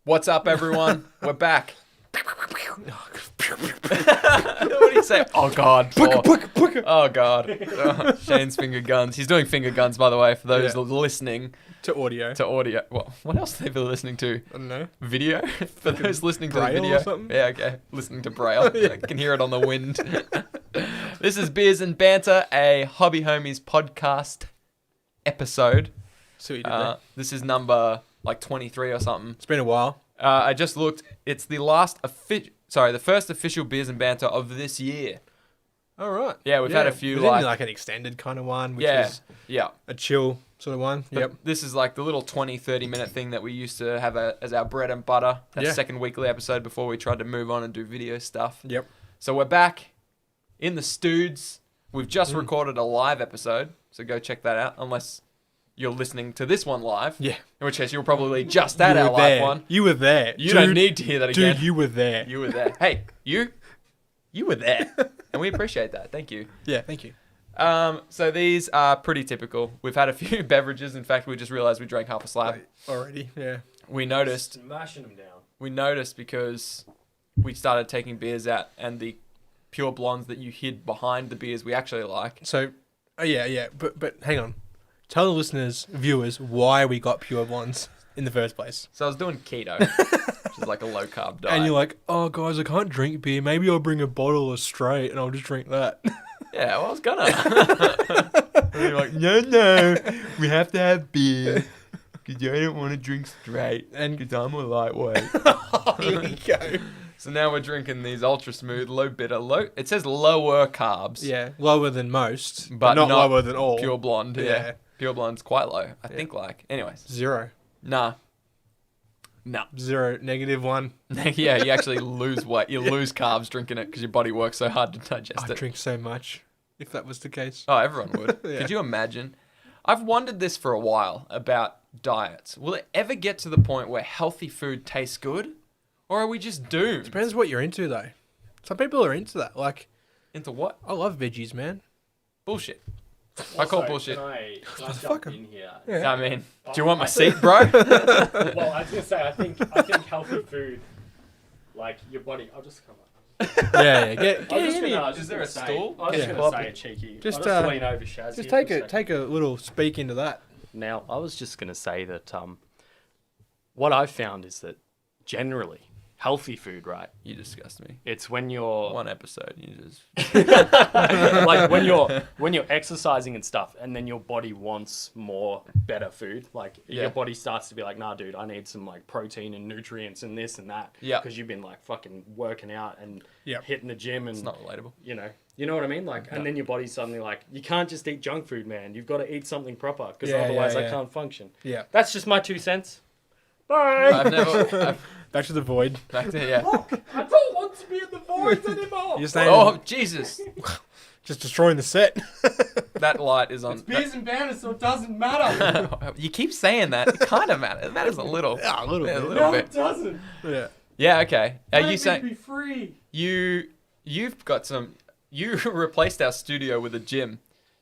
What's up, everyone? We're back. What do you say? Oh, God. Oh, God. Oh, Shane's finger guns. He's doing finger guns, by the way, for those listening. To audio. Well, what else have they been listening to? I don't know. Video? For those listening to the Braille video. or something? Yeah, okay. Listening to Braille. I can hear it on the wind. This is Beers and Banter, a Hobby Homies podcast episode. See what you did there. This is number 23 or something. It's been a while. I just looked. It's the the first official Beers and Banter of this year. All right. Yeah, we've had a few we did like an extended kind of one, which is a chill sort of one. But yep. This is like the little 30 minute thing that we used to have as our bread and butter. That second weekly episode before we tried to move on and do video stuff. Yep. So we're back in the studs. We've just recorded a live episode, so go check that out. Unless you're listening to this one live. Yeah. In which case you're probably just at our live one. You were there. You don't need to hear that again. Dude, you were there. You were there. Hey, you were there. And we appreciate that. Thank you. Yeah, thank you. So these are pretty typical. We've had a few beverages. In fact, we just realized we drank half a slab. Already, yeah. We noticed. Smashing them down. We noticed because we started taking beers out and the pure blondes that you hid behind the beers we actually like. So, yeah. But hang on. Tell the listeners, viewers, why we got pure blondes in the first place. So I was doing keto, which is like a low carb diet. And you're like, oh, guys, I can't drink beer. Maybe I'll bring a bottle of straight and I'll just drink that. Yeah, well, I was gonna. And you're like, no, we have to have beer because I don't want to drink straight and because I'm a lightweight. Here we go. So now we're drinking these ultra smooth, low bitter, it says lower carbs. Yeah, lower than most, But not not lower than all. Pure blonde, yeah. Yeah. Pure blonde's quite low, I think Anyways. 0. Nah. 0, -1. Yeah, you actually lose weight. You lose carbs drinking it because your body works so hard to digest I'd it. drink so much if that was the case. Oh, everyone would. Yeah. Could you imagine? I've wondered this for a while about diets. Will it ever get to the point where healthy food tastes good? Or are we just doomed? Depends what you're into, though. Some people are into that. Like, Into what? I love veggies, man. Bullshit. I call Also, bullshit. Can I Motherfucker. jump in here? Yeah. I mean, do you want my seat, bro? Well, I was gonna say I think healthy food, like your body. I'll just come up. Yeah. Get I was just in. gonna, Is there a stool? I was just Yeah. gonna say it cheeky. Just, I'll just lean over Shaz. Just here for a second. take a little speak into that. Now, I was just gonna say that what I've found is that generally healthy food, right? You disgust me. It's when you're One episode, you just... like when you're exercising and stuff, and then your body wants more better food. Like your body starts to be like, nah, dude, I need some like protein and nutrients and this and that. Yeah. Because you've been like fucking working out and Yep. hitting the gym and It's not relatable. you know what I mean? Like, and then your body's suddenly like, you can't just eat junk food, man. You've got to eat something proper because otherwise I can't function. Yeah. That's just my 2 cents. Bye. I've Back to the void. back to, yeah. I don't want to be in the voids anymore. You're saying Oh, Jesus. just destroying the set. That light is on. Beers and banners, so it doesn't matter. You keep saying that. It kind of matters. It matters a little. Yeah, a little bit. A little bit. It doesn't. Yeah. Yeah, okay. Are you Let me saying be free? you've got some... You replaced our studio with a gym.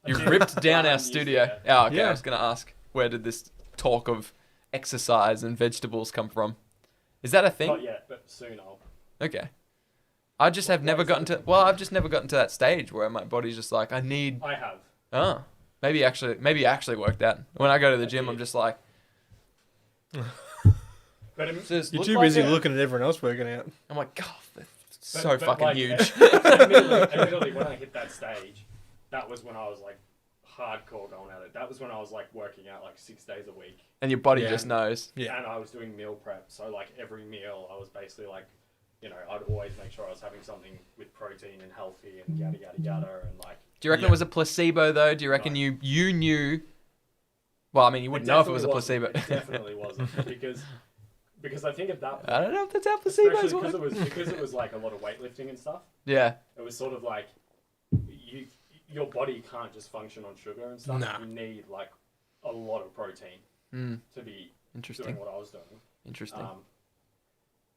You ripped down our studio. Oh, okay. Yeah. I was going to ask, where did this talk of exercise and vegetables come from? Is that a thing? Not yet, but soon I'll. Okay. I just have never gotten to... Well, I've just never gotten to that stage where my body's just like, I need... I have. Oh. Maybe it actually worked out. When I go to the gym, I'm just like... But it, Just You're look too like busy it. looking at everyone else working out. I'm like, God, that's so but fucking like, huge. admittedly, when I hit that stage, that was when I was like hardcore going at it. That was when I was like working out like 6 days a week. And your body Yeah. just knows. Yeah. And I was doing meal prep. So like every meal, I was basically like, I'd always make sure I was having something with protein and healthy and yada, yada, yada. And like, Do you reckon it was a placebo, though? Do you reckon you knew... Well, I mean, you wouldn't know if it was a placebo. It definitely wasn't. Because I think at that point, I don't know if that's how placebos especially work. because it was like a lot of weightlifting and stuff. Yeah. It was sort of like your body can't just function on sugar and stuff. Nah. You need like a lot of protein to be Interesting. doing what I was doing. Interesting.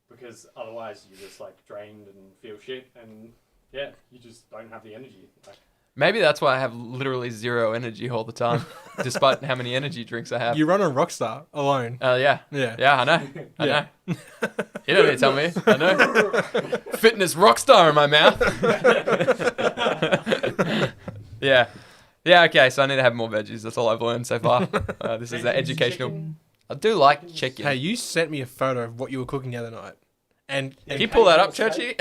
Because otherwise you're just like drained and feel shit, and yeah, you just don't have the energy. Like, Maybe that's why I have literally zero energy all the time, despite how many energy drinks I have. You run on Rockstar alone. Yeah. Yeah. Yeah, I know. I Yeah. know. You don't need to tell me. I know. Fitness rock star in my mouth. Yeah. Yeah, okay, so I need to have more veggies. That's all I've learned so far. This is the educational... Chicken. I do like chicken. Hey, you sent me a photo of what you were cooking the other night. And Can you pull that up, Churchy?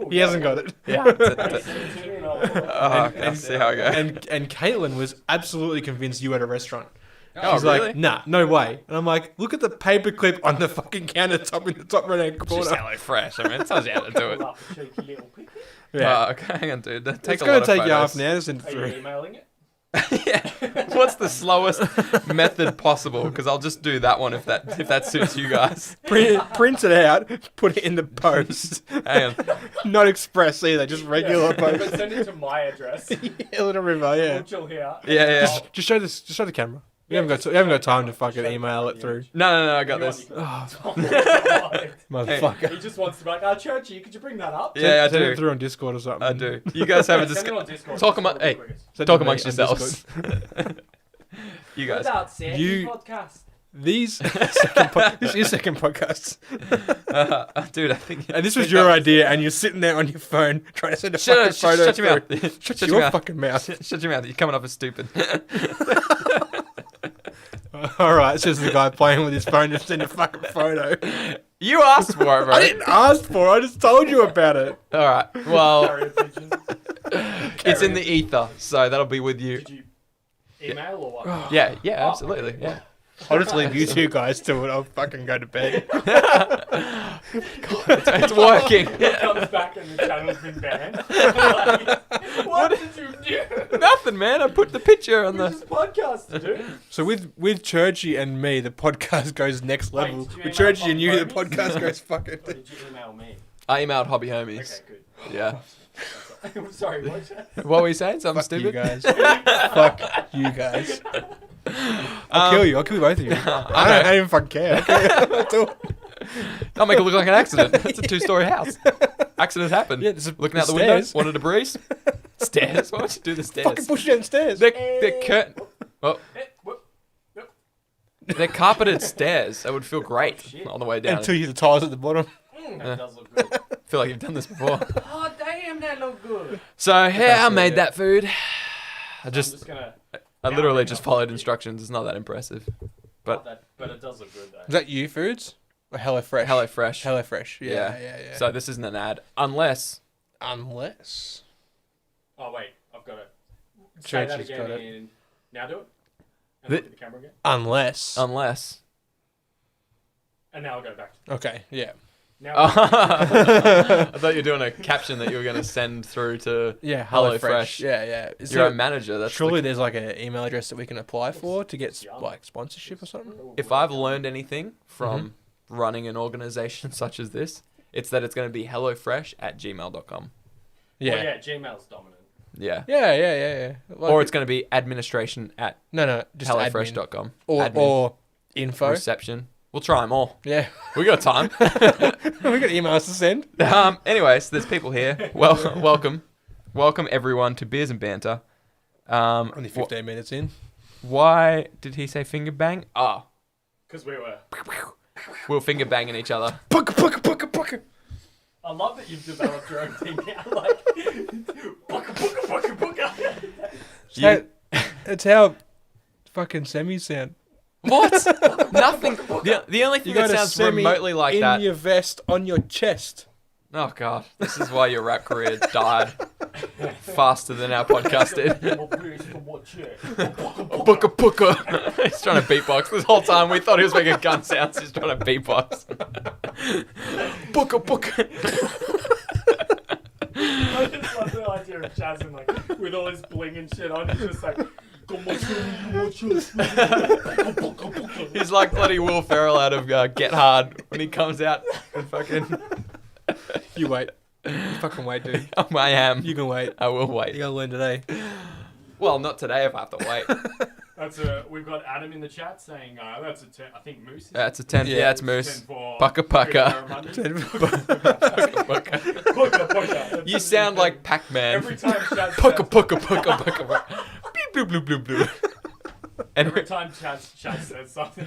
he hasn't got it. Yeah. Let's see how I go. And Caitlin was absolutely convinced you were at a restaurant. Oh, She's really? like, nah, no way. And I'm like, look at the paperclip on the fucking countertop in the top right-hand Just corner. Hello Fresh. I mean, it tells you how to do it. Yeah. Okay, hang on, dude. That It's takes a going lot to of take you half photos. an hour to send it Are you through. emailing it? Yeah. What's the slowest method possible? Because I'll just do that one if that suits you guys. Print it out, put it in the post. Hang on. Not express either, just regular But post. send it to my address. Yeah, Little River, yeah. We'll chill here. Yeah. Just show the camera. We haven't got time to fucking email it through. No, I got You this. want- Oh, God. motherfucker. He just wants to be like, Churchy, could you bring that up? Yeah, I Send do. it through on Discord or something. I do. You guys have a Send it on discussion. Discord. Talk among- hey. Send Talk it to me amongst on yourselves. Discord. You guys. Without saying You- podcast. This is second podcast. Dude, I think. And this was your idea, and you're sitting there on your phone trying to send a fucking photo. Shut your through. mouth. Shut Shut your your mouth. fucking mouth. Shut your mouth. You're coming off as stupid. All right, says the guy playing with his phone to send a fucking photo. You asked for it, bro. I didn't ask for it. I just told you about it. All right. Well, Carrier pigeons. it's in the ether, so that'll be with you. Did you email or what? Yeah, absolutely. Yeah. I'll just leave you two guys to it. I'll fucking go to bed. It's working. It comes back and the channel's been banned. Like, what did you do? Nothing, man. I put the picture on This the. is podcast, dude. So with Churchy and me, the podcast goes next Wait, level. did you With email Churchy and you, the Hobby podcast Homies? goes fucking. Or did you email me? I emailed Hobby Homies. Okay, good. Yeah. I'm sorry, what's that? What were you saying? Something Fuck you stupid? guys. Fuck you guys. I'll kill you. I'll kill both of you. I don't even fucking care. Okay. I'll do it. I'll make it look like an accident. It's a 2-story house. Accidents happen. Yeah, there's a- Looking out the stairs. window, wanted a breeze. Stairs? Why would you do the stairs? Fucking push downstairs. They're curtain. Well, Whoop. they're carpeted stairs. That would feel great shit. on the way down. Until you hit the tiles at the bottom. That does look good. I feel like you've done this before. Oh, damn, that look good. So yeah, I made yeah. that food. I I'm just, just gonna. I literally just followed instructions. It's not that impressive. But But it does look good though. Is that you foods? Or HelloFresh? HelloFresh. HelloFresh. Yeah. Yeah. So this isn't an ad, unless Unless. Oh wait, I've got it. Say that Churchy's again got it. and now do it. And The- look at the camera again. Unless. And now I'll go back. Okay, yeah. Now. I thought you were doing a caption that you were going to send through to Yeah, HelloFresh. HelloFresh. Yeah. Is your there- own manager. That's surely there's like an email address that we can apply for to get Yum. like sponsorship or something? if I've learned anything from Mm-hmm. running an organization such as this, it's that it's going to be hellofresh@gmail.com. Yeah. Well, yeah, Gmail's dominant. Yeah. Yeah. Like, Or it's going to be administration at no, just admin. hellofresh.com. Or, Admin. or info. Reception. We'll try them all. Yeah. We got time. we got emails to send. Anyways, there's people here. Well, welcome everyone to Beers and Banter. Only 15 minutes in. Why did he say finger bang? Ah, Because we were. we were finger banging each other. Pucker. I love that you've developed your own thing now. Like. Booka. You- It's how fucking semis sound. What? Nothing. The only thing You that got a sounds semi remotely like in that. your vest on your chest. Oh god, this is why your rap career died faster than our podcast did. Booka booka. He's trying to beatbox this whole time. We thought he was making gun sounds. He's trying to beatbox. Booka booka. I just love the idea of Jasmine, like, with all his bling and shit on, he's just like, He's like bloody Will Ferrell out of Get Hard when he comes out and fucking. You wait. You fucking wait, dude. I am. You can wait. I will You wait. gotta learn today. Well, not today if I have to wait. We've got Adam in the chat saying that's a 10. I think Moose. Is That's a 10. Yeah, it's Moose. Pucka pucka. You sound like Pac-Man. Every time Chad Pucka pucka pucka pucka. Bloop bloop bloop bloop. Every time Chad says something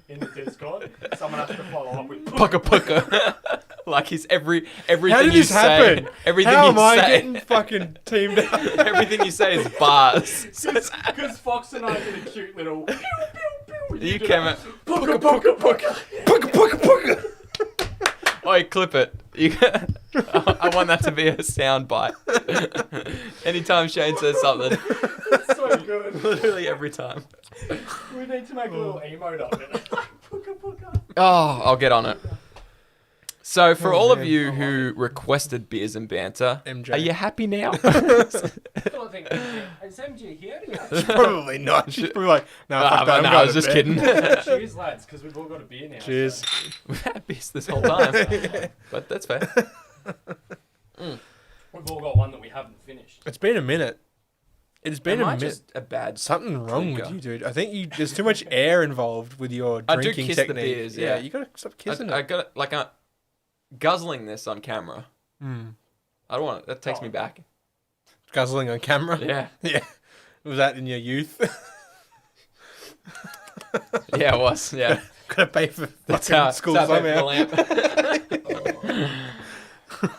in the Discord, someone has to follow up with Pucka pucka. Like he's everything How did you this say. happen? Everything How you am I say. getting fucking teamed up? Everything you say is bars. Because Fox and I did a cute little pew pew pew. You came out. Pucka pucka pucka. Pucka pucka pucka. Oh, clip it. I want that to be a sound bite. Anytime Shane says something. That's so good. Literally every time. We need to make a little emote of it. Pucka pucka. Oh, I'll get on it. So, for all of man. you who requested beers and banter, MJ. are you happy now? I think, is MJ here? Probably not. She's probably like, no, fuck that. no, I'm I going was to just bed. kidding. Cheers, lads, because we've all got a beer now. Cheers. We've had beers this whole time. But that's fair. We've all got one that we haven't finished. It's been a minute. It's been Am a I minute. just a bad... Something wrong drinker? with you, dude. I think there's too much air involved with your I do drinking kiss the technique. beers, yeah. You gotta stop kissing I it. got it, like, guzzling this on camera. I don't want it. That takes me back. Guzzling on camera. Yeah. Yeah. Was that in your youth? Yeah, it was. Yeah. Gotta pay for That's fucking how school that's how I pay somehow. for the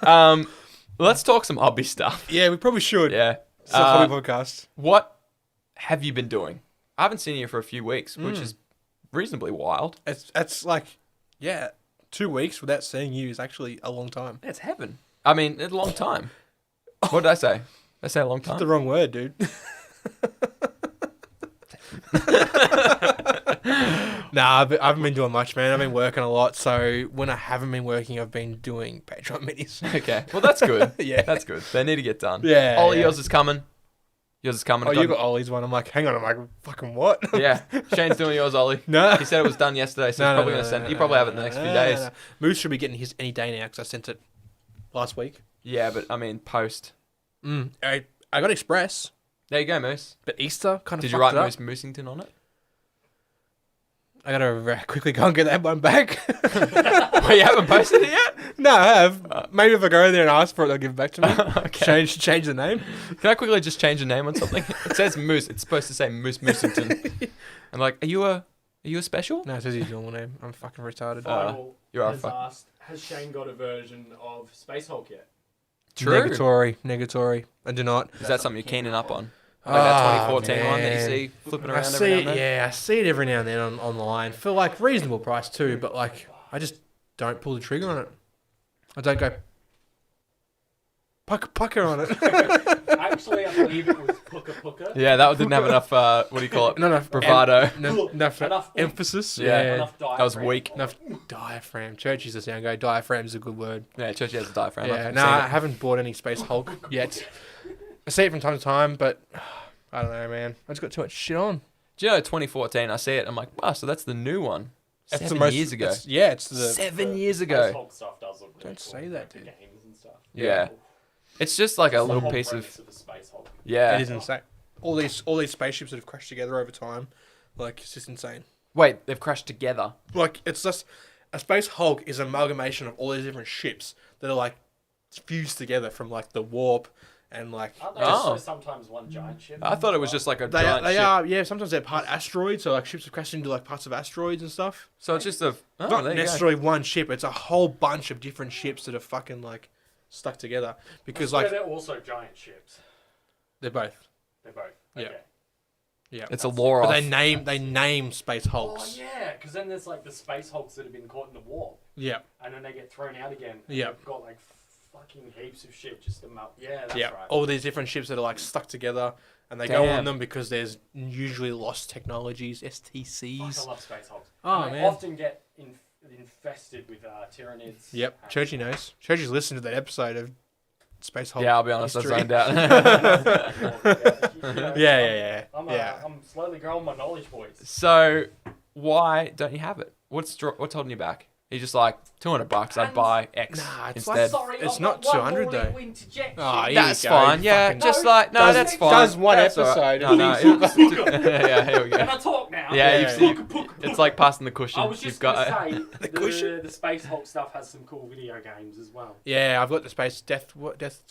lamp. Let's talk some hobby stuff. Yeah, we probably should. Yeah. It's a hobby podcast. What have you been doing? I haven't seen you for a few weeks, which is reasonably wild. It's like, yeah, 2 weeks without seeing you is actually a long time. It's heaven. I mean, it's a long time. What did I say? Did I say a long time? That's the wrong word, dude. Nah, but I haven't been doing much, man. I've been working a lot. So when I haven't been working, I've been doing Patreon minis. Okay. Well, that's good. Yeah. That's good. They need to get done. Yeah, Ollie, yeah. yours is coming. Yours is coming. Oh, you got Ollie's one. I'm like, hang on. I'm like, fucking what? Yeah. Shane's doing yours, Ollie. No. He said it was done yesterday, so he's probably going to send it. You probably have it in the next few days. Moose should be getting his any day now because I sent it last week. Yeah, but I mean, post. I got Express, There you go, Moose. but Easter kind of Did you fucked write it up. Moose Moosington on it? I gotta quickly go and get that one back. Well, you haven't posted it yet? No, I have. Maybe if I go there and ask for it, they'll give it back to me. Okay. Change the name. Can I quickly just change the name on something? It says Moose. It's supposed to say Moose Moosington. I'm like, are you a special? No, it says his normal name. I'm fucking retarded. Final you are has fuck- asked, has Shane got a version of Space Hulk yet? True. Negatory. I do not. Is that something you're keening up on? Like that 2014 one that you man. see flipping I around see every it, now and then? yeah, I see it every now and then online for like reasonable price too, but like I just don't pull the trigger on it. I don't go pucker on it. Actually, I believe it was Pucka Pucka. Yeah, that one didn't have enough, what do you call it? Not enough Bravado. enough Enough emphasis. Yeah. Enough That was diaphragm. weak. Enough diaphragm. Church used to sound go. Diaphragm's a good word. Yeah, Churchy has a diaphragm. Yeah, I've no, seen I it. haven't bought any Space Hulk yet. I see it from time to time, but I don't know, man. I just got too much shit on. Do you know 2014? I see it. I'm like, wow, so that's the new one. That's 7 years ago. It's the 7 years Space ago. Hulk stuff does look really Don't cool, say that, like the dude. games and stuff. Yeah. It's just like a The little whole piece premise of the Space Hulk. yeah. It is insane. All these spaceships that have crashed together over time, like it's just insane. Wait, they've crashed together. Like it's just a Space Hulk is an amalgamation of all these different ships that are like fused together from like the warp and like. Aren't they Oh. also sometimes one giant ship? I thought it was just like a They giant ship. are, yeah. Sometimes they're part asteroids, so like ships have crashed into like parts of asteroids and stuff. So it's just a It's oh, not there you go. necessarily one ship; it's a whole bunch of different ships that are fucking like stuck together because Yeah, like they're also giant ships. they're both. They're both. Yeah. Okay. Yeah, It's a lore but off. they name Space Oh Hulks. yeah, because then there's like the Space Hulks that have been caught in the warp, Yeah, and then they get thrown out again. And Yeah. They've got like fucking heaps of shit just to melt. Yeah, that's yeah. right. All these different ships that are like stuck together, and they go Damn. on them because there's usually lost technologies, Fuck, STCs. I love Space Hulks. Oh, And they man. often get infested with tyrannids. Yep, and- Churchy knows. Churchy's listened to that episode of Space Hulk. Yeah, I'll be honest, I history. zoned out. Yeah. I'm slowly growing my knowledge, boys. So why don't you have it? What's holding you back? He's just like $200. I'd buy X Nah, it's instead. Sorry, It's I've not got 200 one though. more interjection. Oh, here That's you go, fine. you Yeah, fucking- just like no, Does- that's fine. does one That's all episode. right. No, yeah, here we Can go. I talk now? Yeah, Yeah. it's like passing the cushion. I was just You've got going to say, cushion? the Space Hulk stuff has some cool video games as well. Yeah, I've got the Space Death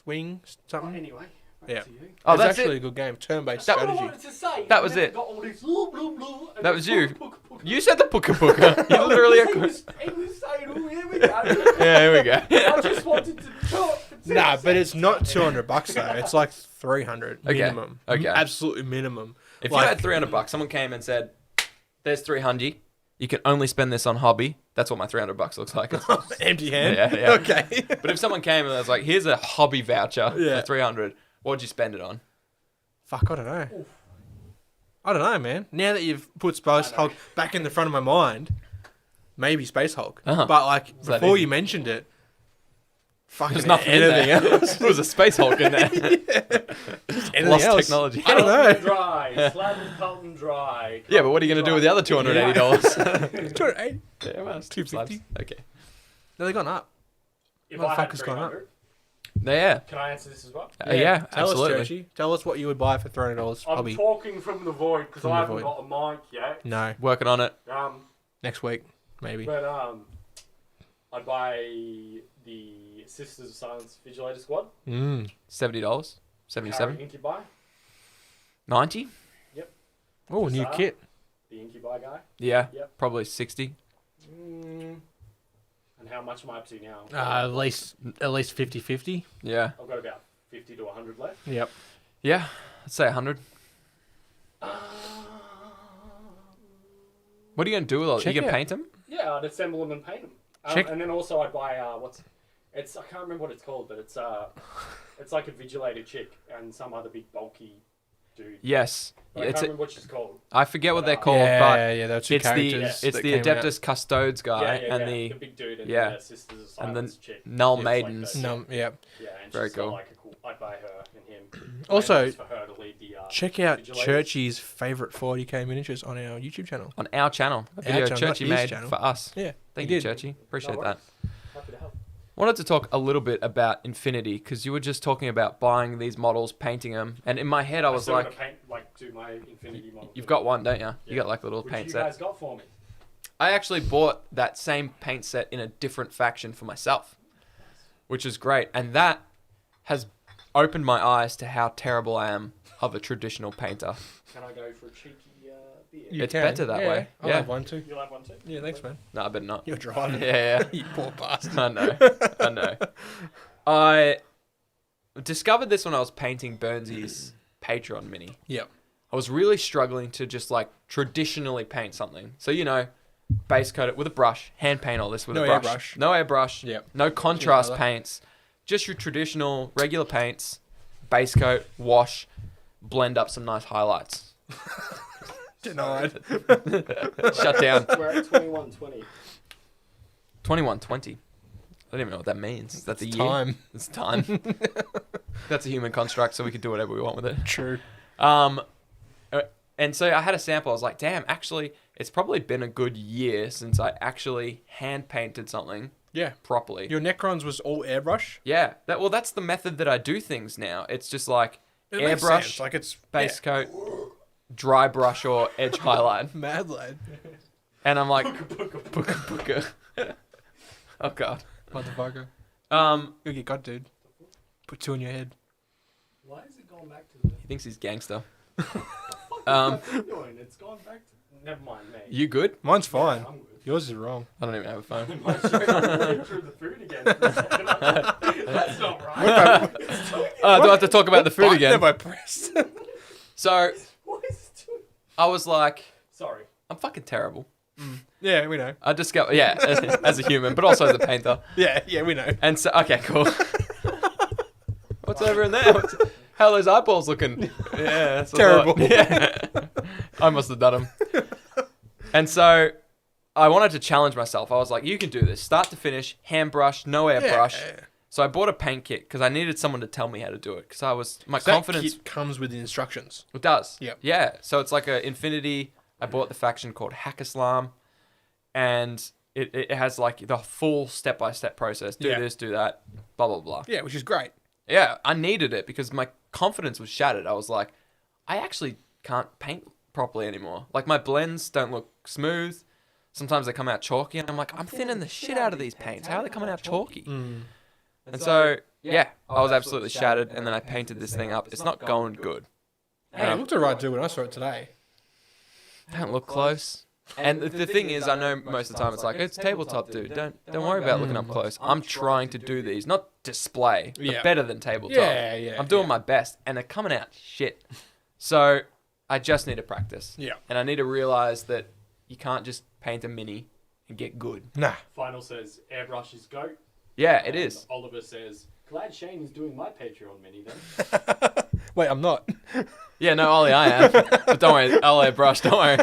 Wing Oh, something. anyway, back Yeah. to you. Oh, It's that's actually it. a good game. Turn-based That- What I strategy. wanted to say. That was and then it. Got all this blah, blah, blah, and That was then you. puka, puka, puka. You said the puka puka. You literally. he was saying, oh, here we go. Yeah, here we go. I just wanted to talk. For Nah, 10 but it's not seconds. $200 though. It's like 300 Okay, minimum. okay. Absolutely minimum. If Like- you had $300, someone came and said, "There's 300. You can only spend this on hobby." That's what my $300 looks like. It's- Empty hand. Yeah, yeah. Okay. But if someone came and was like, "Here's a hobby voucher Yeah. for 300, what'd you spend it on?" Fuck, I don't know. I don't know, man. Now that you've put Space Hulk back in the front of my mind, maybe Space Hulk. Uh-huh. But like that before easy? you mentioned it, fucking There's nothing in anything there. else. There was a space Hulk in there. Anything Lost else. technology. I don't Carlton know. Dry. Slab of Carlton Dry. Yeah, but what are you going to do with the other $280? 280. Yeah, well, it's 250. Okay. No, they've gone up. If I had Motherfucker's gone up. 300, Yeah. can I answer this as well? Yeah, Tell absolutely. us, Churchy. Tell us what you would buy for $300 I'm hobby. talking from the void because From I the haven't void. got a mic yet. No, Working on it. next week maybe. But I'd buy the Sisters of Silence Vigilator Squad. Mm. $70. 77. Harry Incubi. 90. Oh, new Facade. kit. The Incubi guy. Yeah. Yep. Probably 60. And how much am I up to now? At least 50-50. Yeah. I've got about 50 to 100 left. Yep. Yeah. Let's say 100. What are you going to do with all that? Check You can it. paint them? Yeah, I'd assemble them and paint them. Check- And then also I'd buy I can't remember what it's called, but it's like a vigilator chick and some other big bulky dude. Yes. But I can't remember what she's called. I forget what they're Yeah, called, yeah, but yeah, there were two it's the characters. it's that the came out. Adeptus Custodes guy and the the big dude and yeah. the Sisters of and Silence the chick. Null It's Maidens. Like No, yeah. yeah, and Very she's got cool. like a cool. I'd buy her and him. Also, And for her to lead the. Check out Vigilators. Churchy's favourite 40k miniatures on our YouTube channel. On our channel, a Our video channel, Churchy not his made channel. for us. Yeah, Thank he you, did. Churchy. Appreciate No that. worries. Happy to help. Wanted to talk a little bit about Infinity because you were just talking about buying these models, painting them, and in my head I was still like, gotta paint, do my Infinity model. "You've got one, don't you? You Yeah. got like a little Which paint you set." guys got for me. I actually bought that same paint set in a different faction for myself, which is great, and that has opened my eyes to how terrible I am of a traditional painter. Can I go for a cheeky beer? You It's can. better that way. I'll Yeah. have one too. You'll have one too? Yeah, thanks, man. No, I better not. You're driving. Yeah, You poor bastard. I know. I know. I discovered this when I was painting Burnsy's Patreon mini. Yep. I was really struggling to just like traditionally paint something. So, you know, base coat it with a brush, hand paint all this with No a brush. airbrush. No airbrush. Yep. No contrast colour. paints. Just your traditional regular paints, base coat, wash, blend up some nice highlights. Denied. Shut down. We're at 2120. 2120. I don't even know what that means. That's a year. Time. It's time. That's a human construct, so we can do whatever we want with it. True. And so I had a sample. I was like, damn, actually, it's probably been a good year since I actually hand painted something Yeah. properly. Your Necrons was all airbrush. Yeah. That's the method that I do things now. It's just like It makes airbrush, sense. Like it's base coat, dry brush, or edge highlight. mad lad. And I'm like, booka. Oh, God. Motherfucker. You'll get got, dude. Put two in your head. Why is it going back to the... He thinks he's gangster. doing? It's gone back to... Never mind me. You good? Mine's fine. I'm good. Yours is wrong. I don't even have a phone. I'm through the food again. For a second. That's not right. Do I have to talk about the food Button again? have I pressed? So What is it doing? I was like, Sorry. I'm fucking terrible. Yeah, we know. I discovered, yeah, as a human, but also as a painter. Yeah, we know. And so, okay, cool. What's over in there? How are those eyeballs looking? Yeah, that's what I Terrible. thought. Yeah. I must have done them. And so I wanted to challenge myself. I was like, you can do this. Start to finish, hand brush, no airbrush. Yeah. So I bought a paint kit because I needed someone to tell me how to do it. Because I was, my That confidence, kit comes with the instructions. it does. Yep. Yeah. So it's like a Infinity. I bought the faction called Hack Islam. And it has like the full step-by-step process. Do Yeah. this, do that, blah, blah, blah. Yeah, which is great. Yeah, I needed it because my confidence was shattered. I was like, I actually can't paint properly anymore. Like, my blends don't look smooth. Sometimes they come out chalky, and I'm like, I'm thinning the shit out of these paints. How are they coming out chalky? And so, yeah, I was absolutely shattered, and then I painted this thing up. It's not going good. Hey, it looked alright, too, when I saw it today. Don't look close. And the thing is, I know most of the time it's like, it's tabletop, dude. Don't worry about looking up close. I'm trying to do these, not display, but Yeah. better than tabletop. Yeah. I'm doing my best, and they're coming out shit. So I just need to practice. Yeah. And I need to realize that you can't just paint a mini and get good. Nah. Final says airbrush is goat. Yeah, it And is. Oliver says, glad Shane is doing my Patreon mini then. Wait, I'm not. Yeah, no, Ollie, I am. But don't worry, I'll airbrush, don't worry.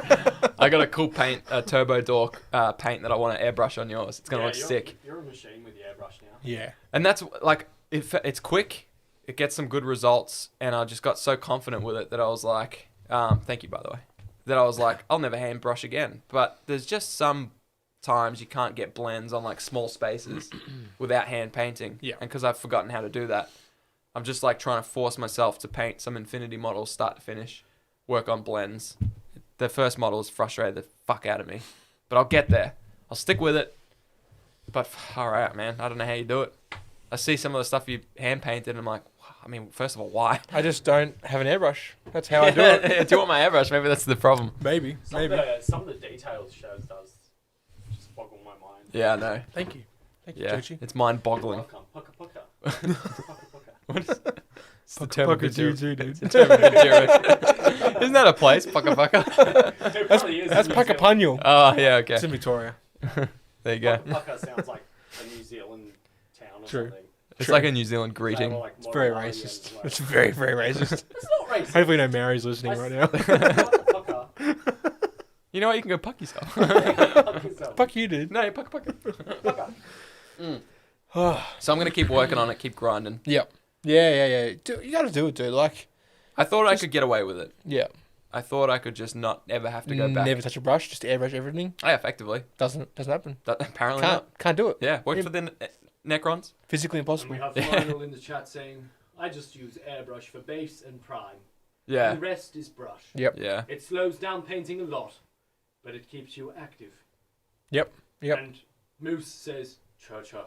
I got a cool paint, a Turbo Dork paint that I want to airbrush on yours. It's going to look sick. You're a machine with the airbrush now. Yeah. And that's like, it's quick, it gets some good results, and I just got so confident with it that I was like, thank you, by the way, that I was like, I'll never hand brush again. But there's just some times you can't get blends on like small spaces without hand painting. Yeah. And because I've forgotten how to do that, I'm just like trying to force myself to paint some Infinity models start to finish, work on blends. The first model has frustrated the fuck out of me, but I'll get there. I'll stick with it. But far out, man. I don't know how you do it. I see some of the stuff you hand painted, and I'm like, I mean, first of all, why? I just don't have an airbrush. That's how I do it. Do you want my airbrush? Maybe that's the problem. Maybe. Some of the details shows does just boggle my mind. Yeah, I know. Thank you. Thank you, Yeah, Churchy. it's mind-boggling. Welcome. Pucka pucka. Pucka pucka. What is that? It's the Pucka term of pucka endearment. doo-doo, dude. It's the term of endearment. Isn't that a place? Pucka pucka. It probably is That's in New Pucka Zealand. Punyo. Oh, yeah, okay. It's in Victoria. There you go. Pucka pucka sounds like a New Zealand town or True. something. It's True. like a New Zealand They greeting. were like It's very modern racist. aliens, like- It's very, very racist. It's not racist. Hopefully no Mary's listening right now. Pucka pucka. You know what? You can go puck yourself. Puck yourself. Fuck you, dude. No, puck, puck. Pucka. So I'm going to keep working on it, keep grinding. Yep. Yeah. You gotta do it, dude. Like, I thought I could get away with it. yeah. I thought I could just not ever have to go back. Never touch a brush, just airbrush everything. Yeah, effectively. Doesn't happen. Apparently not. Can't do it. Yeah, worked Yeah. for the Necrons. Physically And impossible. we have Lionel in the chat saying, I just use airbrush for base and prime. Yeah, The rest is brush. Yep. yeah. It slows down painting a lot, but it keeps you active. Yep. And Moose says, cha-cha.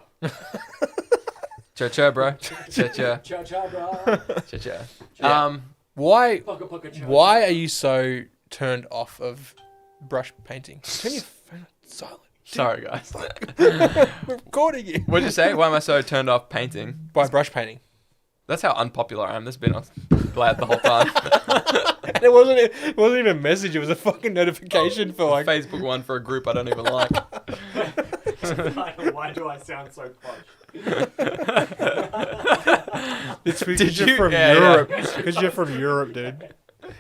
Cha-cha, bro. Cha-cha. Cha-cha, bro. Cha-cha. Yeah. Why? Pucka pucka cha. Why are you so turned off of brush painting? Turn your phone silent. Sorry, guys. We're recording you. What'd you say? Why am I so turned off painting? By brush painting. That's how unpopular I am. This has been on glad the whole time. And it wasn't even a message. It was a fucking notification for like. Facebook one for a group I don't even like. Why do I sound so posh? It's because Did you're you? from Yeah, Europe. Because you're from Europe, dude.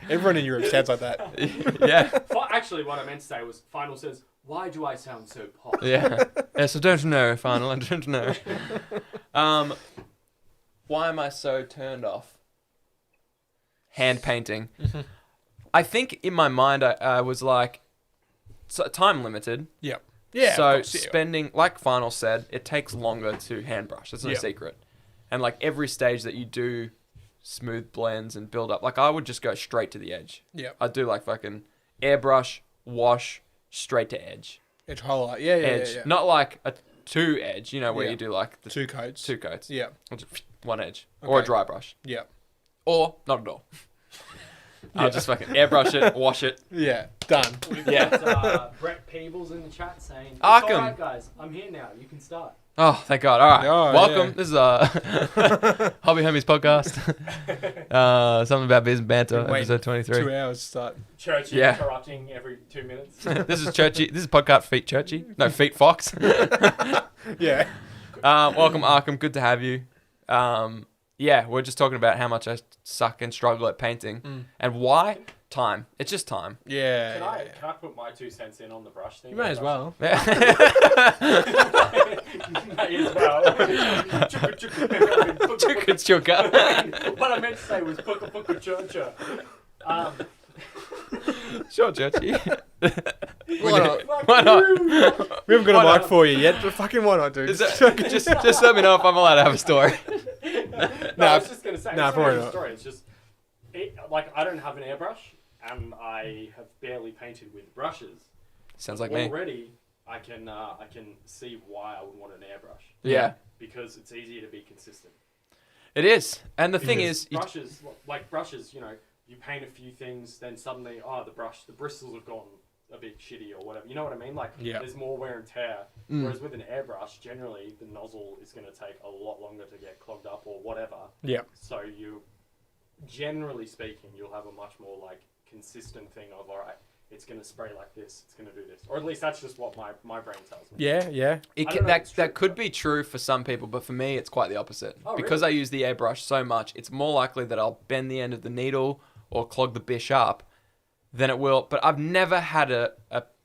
Everyone in Europe sounds like that. Yeah. Actually, what I meant to say was, Final says, why do I sound so posh? Yeah. Yeah, so don't know, final. I don't know. Why am I so turned off? Hand painting. I think in my mind I was like, so time limited. Yep. Yeah. So of course, yeah. spending, like Final said, it takes longer to hand brush. That's no Yeah. secret. And like every stage that you do smooth blends and build up, like I would just go straight to the edge. Yep. I'd do like fucking airbrush, wash, straight to edge. Edge highlight. Yeah. Edge. Not like a two edge, you know, where Yeah. you do like the Two coats. two coats. Yeah. Or just one edge. Or a Okay. dry brush. Yeah. Or not at all. I'll just fucking airbrush it, wash it. Yeah. Done. We've Yeah. got Brett Peebles in the chat saying, it's Arcane. alright guys, I'm here now, you can start. Oh, thank God. All right. Oh, Welcome. yeah. This is Hobby Homies podcast. Something about biz and banter, Wait, episode 23. 2 hours to start. Churchy Yeah. interrupting every 2 minutes. This is Churchy. This is podcast Feet Churchy. No, Feet Fox. Yeah. Welcome, Arkham. Good to have you. Yeah, we're just talking about how much I suck and struggle at painting. And why? Time. It's just time. Yeah. Can I put my 2 cents in on the brush thing? You may as well. May as well. Chugga chugga. What I meant to say was pucka pucka cha-cha. Sure, Churchy. Why not? Why not? We haven't got Why a mic not? for you yet, but fucking why not, dude? Just let me know if I'm allowed to have a story. No, I was just gonna say. Nah, It's not probably even a not. story. It's just, like I don't have an airbrush, and I have barely painted with brushes. Sounds like me. Already, I can see why I would want an airbrush. Yeah, Because it's easier to be consistent. it is. And the thing is, Brushes, you know, you paint a few things, then suddenly, the bristles have gone a bit shitty or whatever. You know what I mean? Like, there's more wear and tear. Whereas with an airbrush, generally, the nozzle is going to take a lot longer to get clogged up or whatever. Yeah. So generally speaking, you'll have a much more, like, consistent thing of, all right, it's going to spray like this, it's going to do this. Or at least that's just what my brain tells me. Yeah. that could be true for some people, but for me, it's quite the opposite. Oh, Because really? I use the airbrush so much, it's more likely that I'll bend the end of the needle or clog the bish up than it will. But I've never had a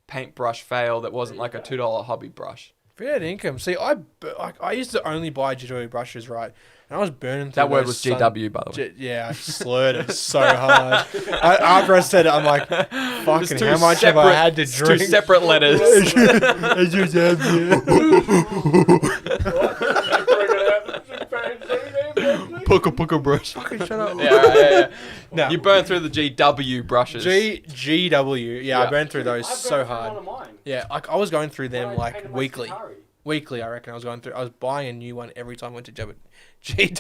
paintbrush fail that wasn't like a $2 hobby brush. Fair income. See, I used to only buy GW brushes, right? And I was burning through That word those was GW, by the way. Yeah, I slurred it so hard. After I said it, I'm like, fucking, how much have I had to drink? Two separate letters. Puka brush. Fucking shut up. Yeah. No. You burn through the GW brushes. GW. Yeah, I burned through those I've so gone through hard. one of mine. Yeah, like I was going through them When I painted like my weekly. Sakari. Weekly, I reckon. I was buying a new one every time I went to Jabba. Gee,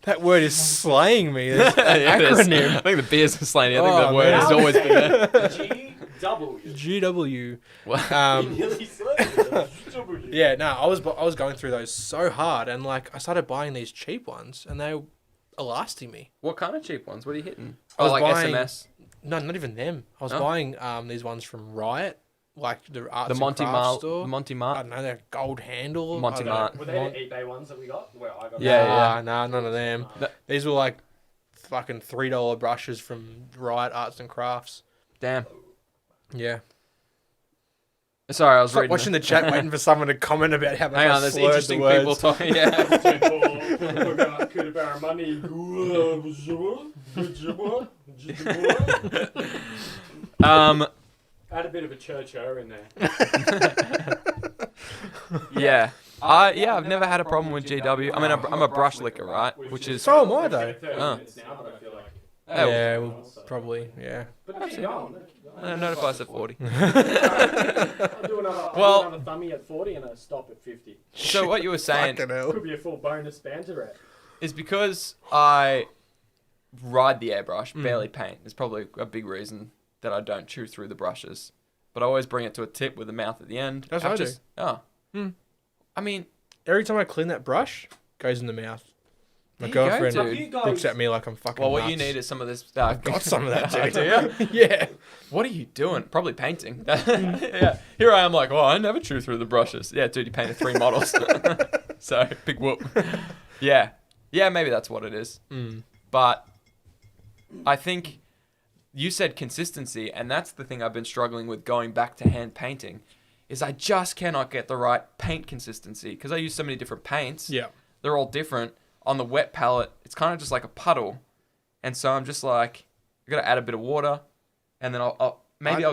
that word is slaying me. This Yeah, it is. acronym. I think the beers are slaying you. I think Oh, the word man. has always been there. GW. GW. Nearly said GW. Yeah, no, I was going through those so hard, and like I started buying these cheap ones, and they were lasting me. What kind of cheap ones? What are you hitting? I was like buying- SMS. No, not even them. I was Oh. buying these ones from Riot, like the arts The and Monty crafts Mart. store. Monty I Mart. don't know, they're gold handle. Monty I don't Mart. know. Were they the eBay ones that we got? Where I got Yeah, Nah, none of them. No. These were like fucking $3 brushes from Riot Arts and Crafts. Damn. Yeah. Sorry, I was Stop reading. watching the chat, waiting for someone to comment about how much Hang I on, there's slurred interesting the words. people talking. Yeah. Could have money. Add a bit of a church-o in there. Yeah. I've never had a problem with GW. I mean, I'm a brush licker, right? Which is. So am I, though. 30 Oh. minutes now, but I feel like... Yeah, well, probably, yeah. But keep going. Notify us at 40. I'll do another thumbie at 40 and a stop at 50. So what you were saying Fucking hell. Could be a full bonus banter at. is because I ride the airbrush, barely paint. Is probably a big reason that I don't chew through the brushes. But I always bring it to a tip with the mouth at the end. That's what I do. Oh. I mean, Every time I clean that brush, goes in the mouth. My There you go, girlfriend dude. You guys- looks at me like I'm fucking well, what nuts. you need is some of this. I've got some of that, dude. Do you? Yeah. What are you doing? Probably painting. Yeah. Here I am like, I never chew through the brushes. Yeah, dude, you painted 3 models. So, big whoop. Yeah. Yeah, maybe that's what it is. But I think you said consistency, and that's the thing I've been struggling with going back to hand painting, is I just cannot get the right paint consistency because I use so many different paints. Yeah. They're all different. On the wet palette, it's kind of just like a puddle. And so I'm just like, I got to add a bit of water, and then I'll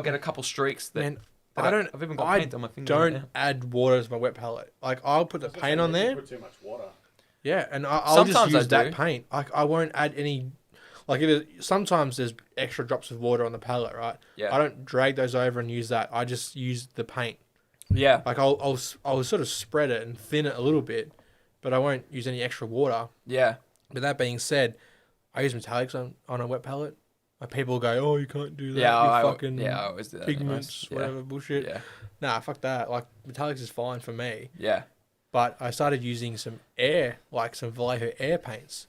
get a couple streaks that, Man, that I've even got paint on my finger. right don't now. add water to my wet palette. Like, I'll put the paint on there. Put too much water. Yeah, and I'll just Sometimes I use that do. paint. I won't add any... Like, sometimes there's extra drops of water on the palette, right? Yeah. I don't drag those over and use that. I just use the paint. Yeah. Like, I'll sort of spread it and thin it a little bit, but I won't use any extra water. Yeah. But that being said, I use metallics on a wet palette. Like, people go, oh, you can't do that. Yeah, you I fucking always do that. pigments, anyways. whatever bullshit. Yeah. Nah, fuck that. Like, metallics is fine for me. Yeah. But I started using some some Vallejo air paints,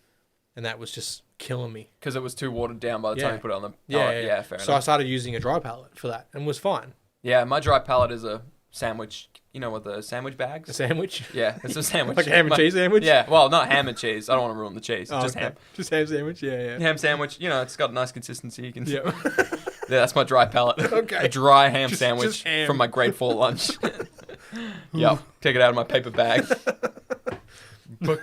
and that was just killing me. Because it was too watered down by the time Yeah. you put it on the Yeah, palette. Yeah, fair So I enough. started using a dry palette for that, and was fine. Yeah, my dry palette is a sandwich. You know what the sandwich A bags? sandwich, Yeah, it's a sandwich. like a ham and cheese sandwich. Yeah, well, not ham and cheese. I don't want to ruin the cheese. Oh, Just okay. ham. Just ham sandwich. Yeah. Ham sandwich. You know, it's got a nice consistency. You can. Yeah. Yeah, that's my dry palette. Okay. A dry ham Just sandwich ham. from my grade 4 lunch. Yep. Take it out of my paper bag. Book.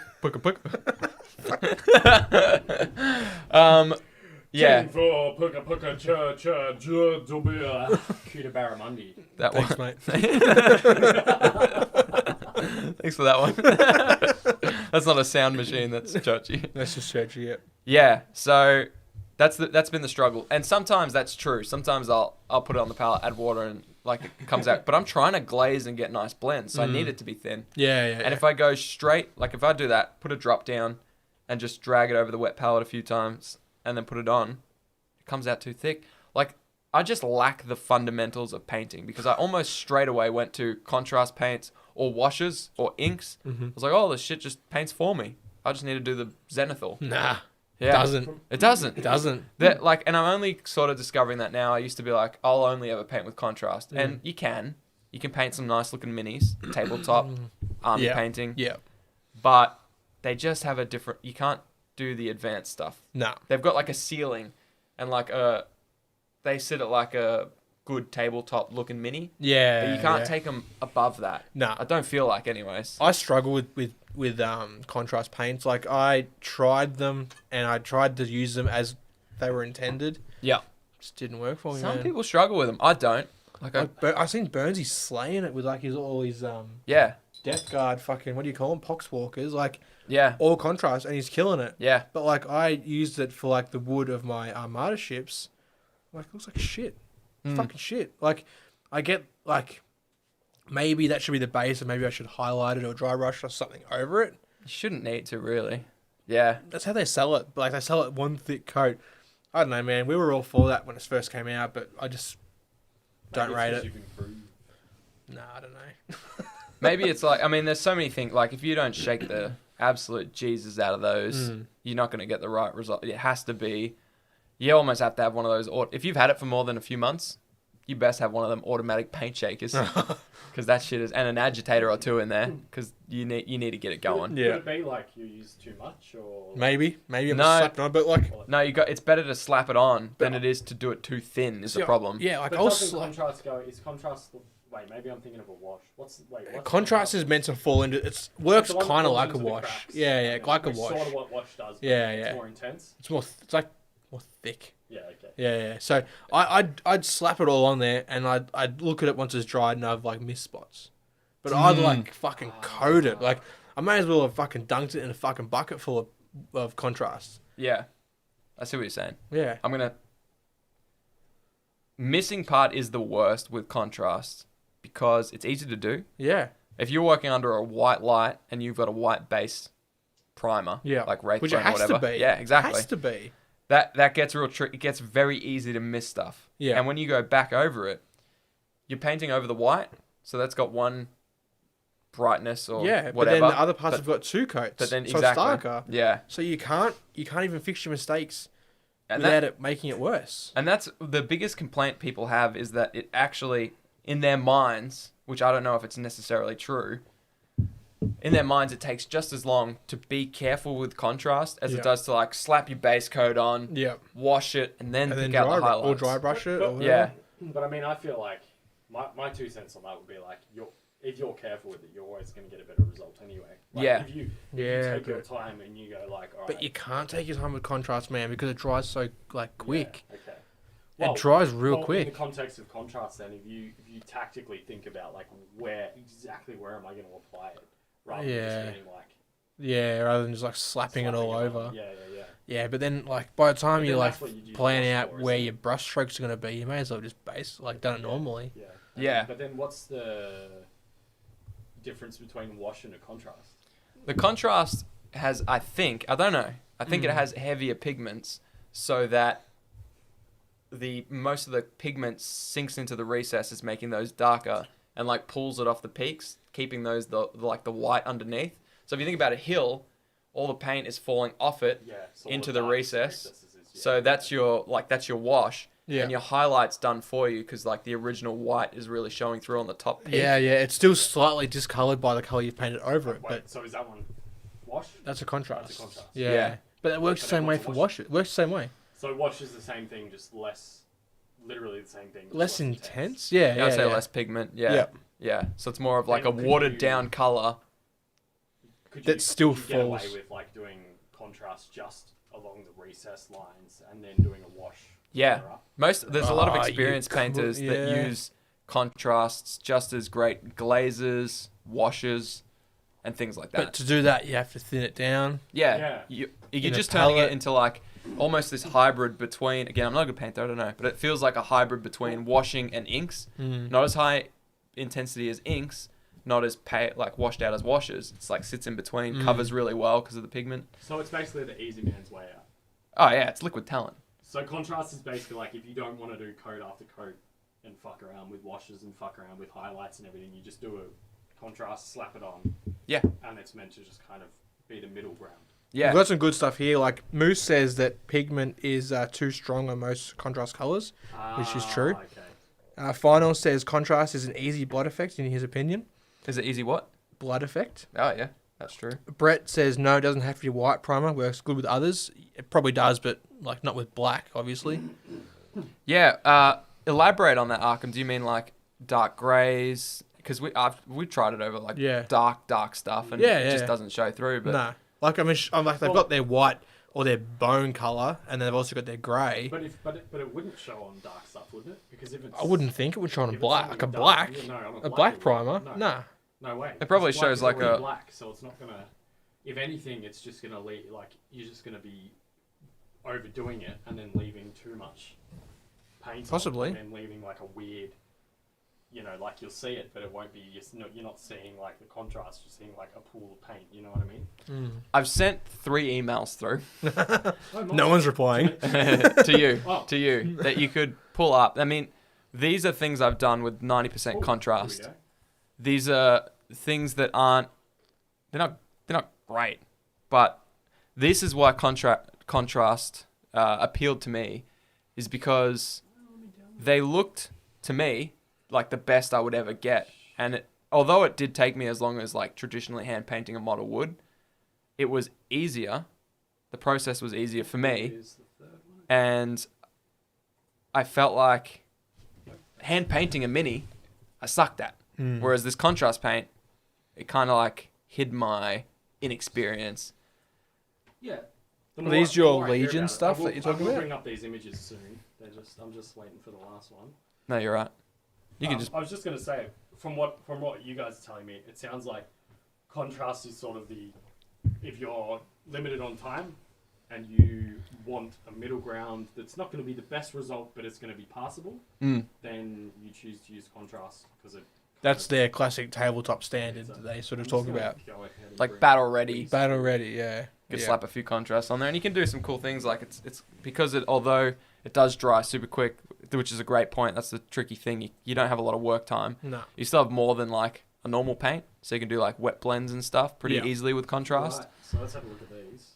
Yeah. King for puka puka cha cha ja dubia. Kuta barramundi. That one. Thanks, mate. Thanks for that one. That's not a sound machine. That's Churchy. That's just Churchy, yeah. Yeah. So that's been the struggle, and sometimes that's true. Sometimes I'll put it on the palette, add water, and like it comes out. But I'm trying to glaze and get nice blends, so I need it to be thin. Yeah, yeah. And if I go straight, like if I do that, put a drop down, and just drag it over the wet palette a few times, and then put it on, it comes out too thick. Like I just lack the fundamentals of painting because I almost straight away went to contrast paints or washes or inks. I was like, oh, this shit just paints for me. I just need to do the zenithal. Nah. Yeah. Doesn't. It doesn't. It doesn't. That like, and I'm only sort of discovering that now. I used to be like, I'll only ever paint with contrast, and you can paint some nice looking minis, tabletop, army painting. Yeah. But they just have a different. You can't do the advanced stuff. Nah. They've got like a ceiling, and like they sit at like a good tabletop looking mini. Yeah. But you can't take them above that. Nah. I don't feel like, anyways. I struggle with contrast paints. Like I tried them and I tried to use them as they were intended. Yeah. Just didn't work for me. Some man. people struggle with them. I don't. Like I've seen Burnsy slaying it with like all his yeah. Death Guard fucking, what do you call them, Poxwalkers, like Yeah. all contrast, and he's killing it. Yeah. But like I used it for like the wood of my Armada ships, like it looks like shit, fucking shit. Like I get like maybe that should be the base, or maybe I should highlight it or dry brush or something over it. You shouldn't need to, really. Yeah. That's how they sell it. But like they sell it one thick coat. I don't know, man. We were all for that when it first came out, but I just don't rate it. Nah, I don't know. Maybe it's like, I mean, there's so many things. Like, if you don't shake the absolute Jesus out of those, you're not going to get the right result. It has to be, you almost have to have one of those. If you've had it for more than a few months, you best have one of them automatic paint shakers. Because that shit is, and an agitator or two in there, because you need to get it going. Yeah. Could it be like you use too much, or Maybe I'm No. slapping on, but like No, it's better to slap it on than it is to do it too thin. Is the problem? Yeah, like But I'll doesn't slap. contrast go? Is contrast? Wait, maybe I'm thinking of a wash. What's Contrast is meant to fall into. It works the one that kind of falls like a into the wash. cracks. Yeah, like a Which wash. Sort of what wash does. But Yeah, it's yeah. more intense. It's more. It's like more thick. Yeah. Okay. Yeah. So I'd slap it all on there, and I'd look at it once it's dried, and I've like missed spots. But I'd like fucking coat it. Like I may as well have fucking dunked it in a fucking bucket full of contrast. Yeah. I see what you're saying. Yeah. Missing part is the worst with contrast because it's easy to do. Yeah. If you're working under a white light and you've got a white base primer, Yeah. like Wraith Which it Chrome or has whatever. to be. Yeah, exactly. It has to be. That gets real tricky. It gets very easy to miss stuff. Yeah. And when you go back over it, you're painting over the white, so that's got one brightness or Yeah, but whatever. then the other parts have got two coats. But then so exactly. it's darker. Yeah. So you can't even fix your mistakes And without it making it worse. And that's the biggest complaint people have, is that it actually, in their minds, which I don't know if it's necessarily true, in their minds it takes just as long to be careful with contrast as Yeah. it does to like slap your base coat on, Yeah. wash it, and then And then pick out the dry, highlights. or dry brush it. Or whatever. Yeah. But I mean, I feel like my 2 cents on that would be like, if you're careful with it, you're always going to get a better result anyway. Like, Yeah. If you Yeah, take your but- time and you go like, all right. But you can't take your time with contrast, man, because it dries so like quick. Yeah, okay. It dries real In quick. the context of contrast, then, if you tactically think about like where am I going to apply it, rather than just getting like Yeah, rather than just like slapping it all on. over. Yeah. Yeah, but then like by the time But you then like that's what you do plan brush out for, where isn't your brush strokes are gonna be, you may as well just done it normally. Yeah. Yeah. But then what's the difference between wash and a contrast? The contrast has, I don't know, it has heavier pigments so that most of the pigment sinks into the recesses, making those darker, and like pulls it off the peaks, keeping those the white underneath. So if you think about a hill, all the paint is falling off it So into all the dark recess. recesses is- So that's your wash. Yeah. And your highlight's done for you because like the original white is really showing through on the top peak. Yeah, it's still slightly discolored by the color you've painted over it, Wait, but so is that one wash? that's a contrast. That's a contrast. Yeah. Yeah. But it works But the then same way what's for wash? wash. It works the same way. So wash is the same thing, just less, literally the same thing. just Less intense. Yeah, I'd say yeah. less pigment. Yeah. Yeah. Yeah. So it's more of like a Then could watered you- down color. Could That still could you get away falls. with like doing contrast just along the recessed lines and then doing a wash. Yeah. further up. There's a lot of Oh, experienced painters that yeah. use contrasts just as great glazes, washes, and things like that. But to do that, you have to thin it down. Yeah. Yeah. You're In a just turning it palette. into like almost this hybrid between, again, I'm not a good painter, I don't know, but it feels like a hybrid between washing and inks. Not as high intensity as inks, not as like washed out as washes. It's like sits in between, covers really well because of the pigment. So it's basically the easy man's way out. Oh yeah, it's liquid talent. So contrast is basically like if you don't want to do coat after coat and fuck around with washes and fuck around with highlights and everything, you just do a contrast, slap it on. Yeah. And it's meant to just kind of be the middle ground. Yeah. We've got some good stuff here. Like Moose says that pigment is too strong on most contrast colors, which is true. Okay. Final says contrast is an easy blood effect in his opinion. Is it easy what? Blood effect. Oh yeah, that's true. Brett says no, it doesn't have to be white primer. Works good with others. It probably does, but like not with black, obviously. Yeah. Elaborate on that, Arkham. Do you mean like dark greys? Because we tried it over like Yeah. dark stuff, and Yeah, it just yeah. doesn't show through. But Nah. Like I mean, I'm like they've got their white or their bone color, and then they've also got their grey. But it wouldn't show on dark stuff, wouldn't it? Because if it's I wouldn't think it would show on a if it's black, like a something black, dark, no, on a black it primer. wouldn't. Nah. No way. It probably It's black shows is like already a- black, so it's not gonna. If anything, it's just gonna leave like you're just gonna be overdoing it and then leaving too much paint. Possibly. On, and then leaving like a weird. You know, like you'll see it, but it won't be. You're not seeing like the contrast. You're seeing like a pool of paint. You know what I mean? I've sent 3 emails through No one's replying. to you, Oh. that you could pull up. I mean, these are things I've done with 90% Oh, contrast. here we go. These are things that aren't. They're not great, but this is why contrast appealed to me, is because they looked to me like the best I would ever get, and although it did take me as long as like traditionally hand painting a model would, it was easier. The process was easier for me, Here's the third one. and I felt like hand painting a mini, I sucked at. Whereas this contrast paint, it kind of like hid my inexperience. Yeah. Are these your the more I hear Legion about it, stuff I will- that you're talking I will about? bring up these images soon. I'm just waiting for the last one. No, you're right. You can just I was just gonna say, from what you guys are telling me, it sounds like contrast is sort of if you're limited on time and you want a middle ground that's not going to be the best result, but it's going to be passable, then you choose to use contrast because it. That's their classic tabletop standard that they sort of talk about. like battle ready. Battle ready, yeah. You can Yeah. slap a few contrasts on there, and you can do some cool things. Like it's because although it does dry super quick, which is a great point. That's the tricky thing. You don't have a lot of work time. No. You still have more than like a normal paint, so you can do like wet blends and stuff pretty Yeah. easily with contrast. Right, so let's have a look at these.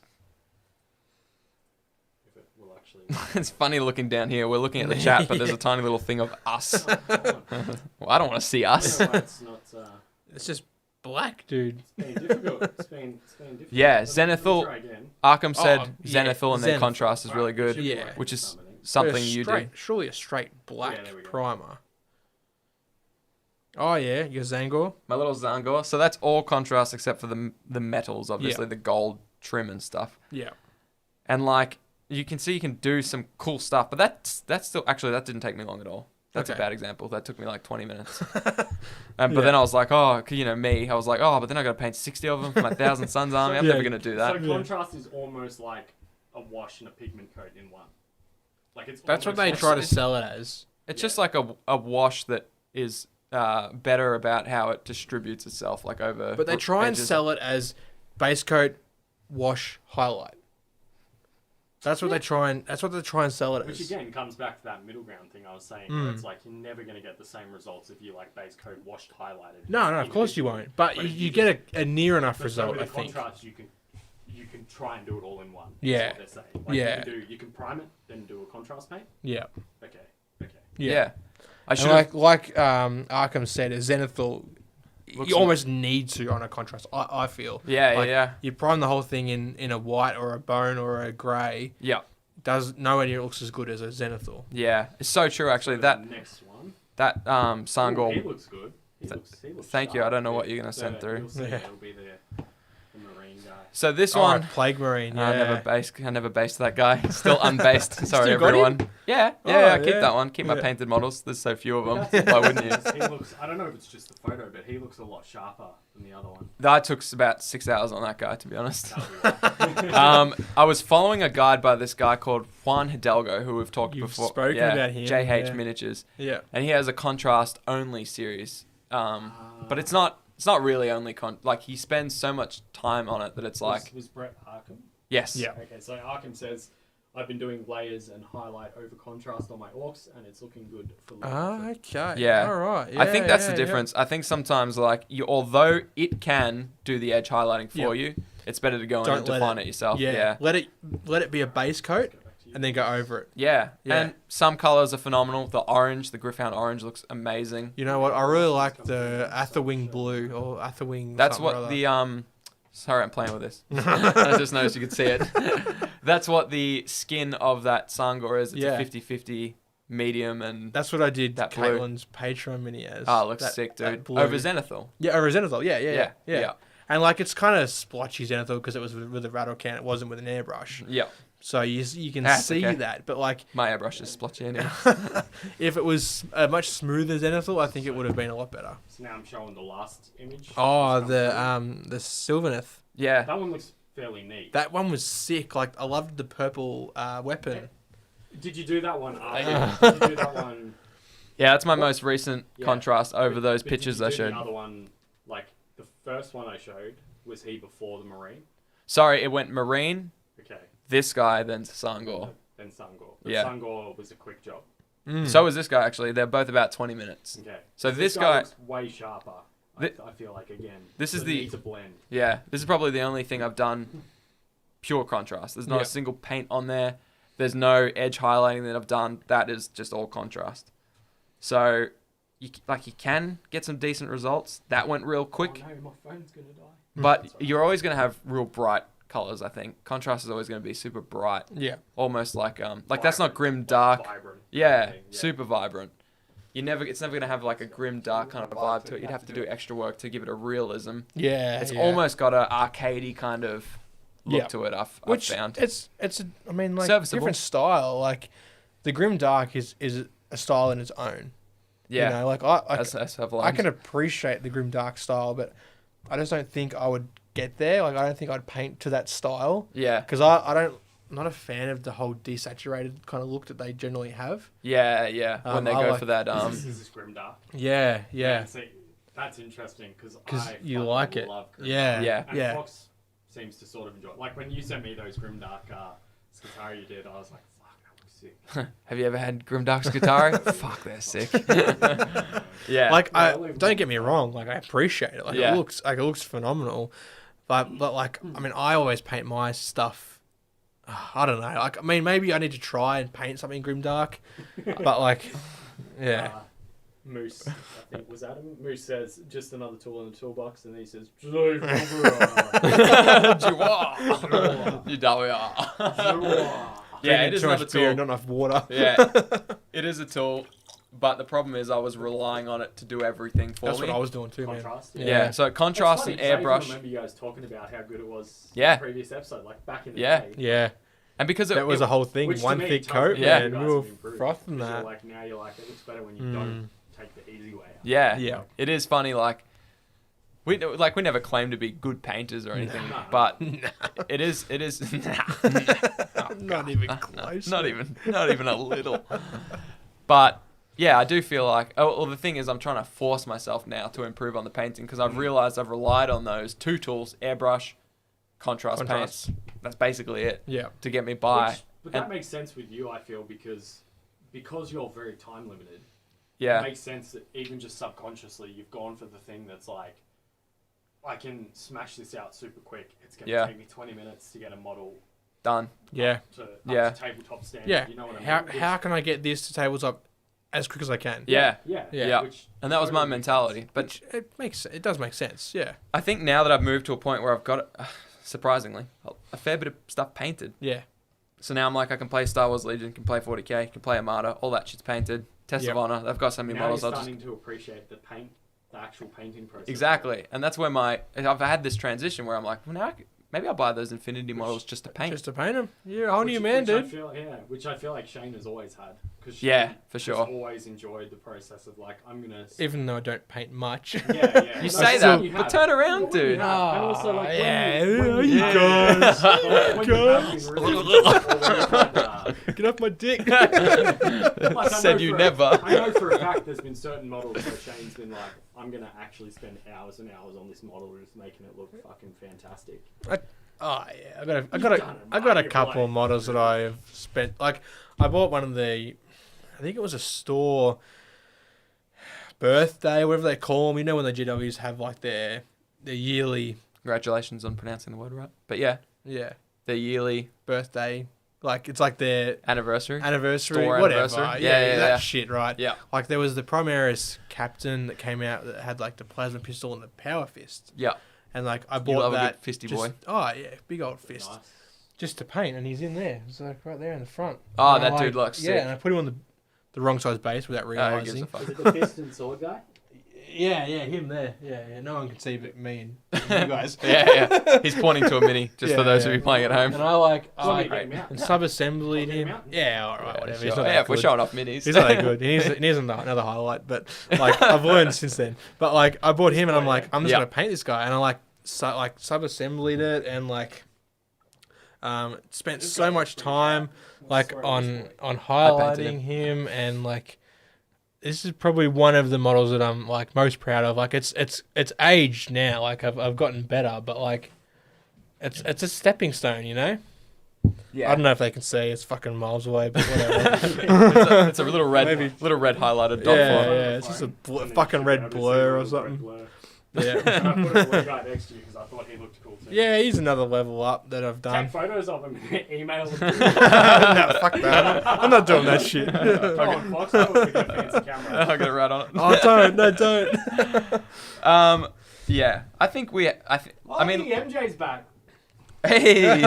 If it will actually. It's funny looking down here. We're looking at the chat, but there's a tiny little thing of us. Oh, come on. Well, I don't want to see us. I don't know why it's not. It's just black, dude. It's been difficult. It's been difficult. Yeah, Let me Zenithal- try again. Arkham said yeah, Zenithal and then Zenithal. contrast is really Alright, good, should be Yeah. like which is something. something you do. Surely a straight black Yeah, there we go. primer. Oh yeah, your Zangor. My little Zangor. So that's all contrast except for the metals, obviously Yeah. the gold trim and stuff. Yeah. And like you can see, you can do some cool stuff. But that's still actually that didn't take me long at all. That's a Okay. bad example. That took me like 20 minutes. But then I was like, oh, you know me. I was like, oh, but then I got to paint 60 of them for my Thousand Suns army. I'm Yeah. never gonna do that. So contrast is almost like a wash and a pigment coat in one. Like it's. That's what almost they like- try to sell it as. It's just like a wash that is better about how it distributes itself, like over. But they try and edges. sell it as base coat, wash, highlight. That's what they try and sell it Which as. again comes back to that middle ground thing I was saying. Where it's like you're never going to get the same results if you like base coat washed highlighted. No, of course you won't. But But you get a near enough But so result, with I the think. contrast, you can try and do it all in one. Yeah. That's what they're saying. Like Yeah. You can prime it, then do a contrast paint. Yeah. Okay. Yeah. I And should like Arkham said, a Zenithal, Looks you almost need to on a contrast. I feel. Yeah, Like, yeah. You prime the whole thing in a white or a bone or a grey. Yeah. Does nowhere near looks as good as a Zenithal. Yeah. It's so true actually. So That the next one. that Ooh, he Sangor. looks good. He looks Thank you. I sharp. don't know what you're gonna send through. You'll see Yeah. It'll be the marine guy. So this Oh, one, Plague Marine. Yeah. I never based that guy. Still unbased. Sorry, Still got everyone. him? Yeah, Oh, I keep yeah. that one. Keep my Yeah. painted models. There's so few of them. That's Why wouldn't you? He looks. I don't know if it's just the photo, but he looks a lot sharper than the other one. I took about 6 hours on that guy, to be honest. That'll be right. I was following a guide by this guy called Juan Hidalgo, who we've talked You've before. spoken about him, JH yeah. Miniatures, Yeah. and he has a contrast only series. But it's not really only like he spends so much time on it that it's like was Brett Arkham? yes. Yeah. Okay, so Arkham says, I've been doing layers and highlight over contrast on my orcs, and it's looking good for Ah, okay. Yeah. All right. I think that's yeah, the difference. I think sometimes like although it can do the edge highlighting for Yeah. you, it's better to go in Don't and let define it yourself. Yeah. Yeah. Let it be a base coat and then go over it. Yeah. Yeah. And some colors are phenomenal. The orange, the Gryph-hound orange looks amazing. You know what? I really like the Atherwing blue or Atherwing. That's something or what other. the sorry, I'm playing with this. I just noticed you could see it. That's what the skin of that Sangor is. It's Yeah. a 50-50 medium and That's what I did. that blue. Caitlin's Patreon mini as. oh, it looks That- sick, that dude. blue. Over Zenithal. Yeah, over Zenithal. Yeah. Yeah. And like it's kind of splotchy Zenithal because it was with a rattle can. It wasn't with an airbrush. Yeah. So you can That's see okay. that. But like My airbrush is splotchy anyway. if it was a much smoother Zenithal, I think it would have been a lot better. So now I'm showing the last image. Oh, This one. the Sylvaneth. Yeah. That one looks fairly neat. That one was sick. Like I loved the purple weapon. Did you do that one Thank after? Did you do that one? Yeah, that's my most recent Yeah. contrast over those But did pictures you I do showed. The other one, like the first one I showed, was he before the Marine? Sorry, it went Marine, Okay. this guy, then Sangor. Then Sangor. But Yeah. Sangor was a quick job. Mm. So was this guy, actually. They're both about 20 minutes. Okay. So this guy- looks way sharper. I feel like again. This is so the- needs a blend. Yeah, this is probably the only thing I've done pure contrast. There's not Yeah. a single paint on there. There's no edge highlighting that I've done. That is just all contrast. So, you can get some decent results. That went real quick. Oh no, my phone's gonna die. But you're always going to have real bright colors, I think. Contrast is always going to be super bright. Yeah. Almost like that's not Vibrant, grim like dark. Vibrant. Yeah, thing, super vibrant. It's never going to have like a grim dark kind of vibe to it. You'd have to do extra work to give it a realism. Yeah. It's yeah. almost got a arcadey kind of look Yeah. to it. I've Which found. it's I mean like Serviceable. different style. Like the grim dark is a style in its own. Yeah, You know, like as I've I learned. can appreciate the grim dark style, but I just don't think I would get there. Like I don't think I'd paint to that style Yeah, because I'm not a fan of the whole desaturated kind of look that they generally have. yeah. When they I go like- for that, This is Grimdark. Yeah. Yeah. See, that's interesting because 'Cause I you fucking like it. love Grimdark. Yeah. Yeah. And Yeah. Fox seems to sort of enjoy it. Like when you sent me those Grimdark Skitari you did, I was like, fuck, that looks sick. have you ever had Grimdark's guitar? Fuck, they're sick. Yeah, Like Yeah, I I'll leave don't it. get me wrong, like I appreciate it. Like Yeah. it looks phenomenal. But like I mean I always paint my stuff I don't know. Like I mean maybe I need to try and paint something grimdark. But like yeah. Moose, I think, was that him? Moose says, just another tool in the toolbox, and then he says, You double Yeah, it is Too another much beer, tool. not enough water. Yeah, it is a tool, but the problem is I was relying on it to do everything for That's me. what I was doing too, man. Contrast. Yeah, so contrast and I airbrush, remember you guys talking about how good it was Yeah. in the previous episode, like back in the Yeah. day. Yeah. and because That was a whole thing. Which to One me thick tells coat, me Yeah. you man. guys We were have improved, frothing 'cause you're that. like, now you're like, it looks better when you Mm. don't take the easy way out. yeah, Yeah. it is funny. Like we never claim to be good painters or anything, No. but it is Not even close. not even a little. But yeah, I do feel like well, the thing is, I'm trying to force myself now to improve on the painting because I've realized I've relied on those two tools: airbrush, contrast Contrast. paints. That's basically it Yeah. to get me by. But that And- makes sense with you, I feel, because you're very time limited. It Yeah, makes sense that even just subconsciously, you've gone for the thing that's like, I can smash this out super quick. It's going to Yeah. take me 20 minutes to get a model done. Yeah. up Yeah. to tabletop standard. Yeah. You know what I mean? How can I get this to tabletop as quick as I can? Yeah. Yeah. Which And that was my totally makes mentality. sense. But It does make sense. Yeah. I think now that I've moved to a point where I've got, surprisingly, a fair bit of stuff painted. Yeah. So now I'm like, I can play Star Wars Legion, can play 40k, can play Armada, all that shit's painted. Test Yep. of Honor, they've got so many Now models. you're I'll just starting to appreciate the actual painting process. exactly, and that's where I've had this transition where I'm like, well, now maybe I'll buy those Infinity models just to paint. Just to paint them. You're a whole new man, dude. Which I feel like Shane has always had. Cause Yeah, for has sure. always enjoyed the process of like, I'm going to... Even though I don't paint much. Yeah. You say that, but turn around, dude. And also, like, yeah. when you guys. when you have been really Get off my dick. like, I Said know you for- never. I know for a fact there's been certain models where Shane's been like, I'm going to actually spend hours and hours on this model just making it look fucking fantastic. Oh yeah, I done got a it, couple of mate. models that I have spent. Like, I bought one of the, I think it was a store birthday, whatever they call them. You know when the GWs have like their yearly, Congratulations on pronouncing the word right. But yeah, yeah, their yearly birthday. Like it's like their anniversary. anniversary, Store whatever. anniversary. Yeah, that Yeah. shit, right? Yeah. Like there was the Primaris Captain that came out that had like the plasma pistol and the power fist, Yeah. and like I You bought love a that. good fisty just- boy. Oh yeah, big old fist. Nice. Just to paint, and he's in there. It's like right there in the front. Oh, And I that dude looks Yeah, sick. and I put him on the wrong size base without Oh, who gives realizing. a fuck? Is it the fist and sword guy? Yeah, him there. Yeah. No one can see but me and you guys. Yeah. He's pointing to a mini, just for Yeah, those yeah. of you playing at home. And I like, Do you want me I to get him out? and sub-assemblied I'll get him him. out. Yeah, all right, whatever. He's Sure. not Yeah, that if we're good. showing off minis. He's not that good. He needs another highlight, but like I've learned since then. But like I bought him and I'm like, I'm just Yeah. gonna paint this guy, and I like sub-assembled it and like spent so much time like on highlighting him, and like this is probably one of the models that I'm like most proud of. Like it's aged now. Like I've gotten better, but like it's a stepping stone, you know. Yeah. I don't know if they can see. It's fucking miles away, but whatever. It's a little red, Maybe. little red highlighted dot Yeah, font. yeah, it's just a fucking red blur or something. Yeah. And I put a blue guy next to you because I thought he looked cool too. Yeah, he's another level up that I've done. Take photos of him and email them. No, fuck that. I'm not doing that shit. Come on, Fox, that was a good fancy camera. I'll get a rat on it. Oh, don't. Yeah, I think I mean, the MJ's back. hey,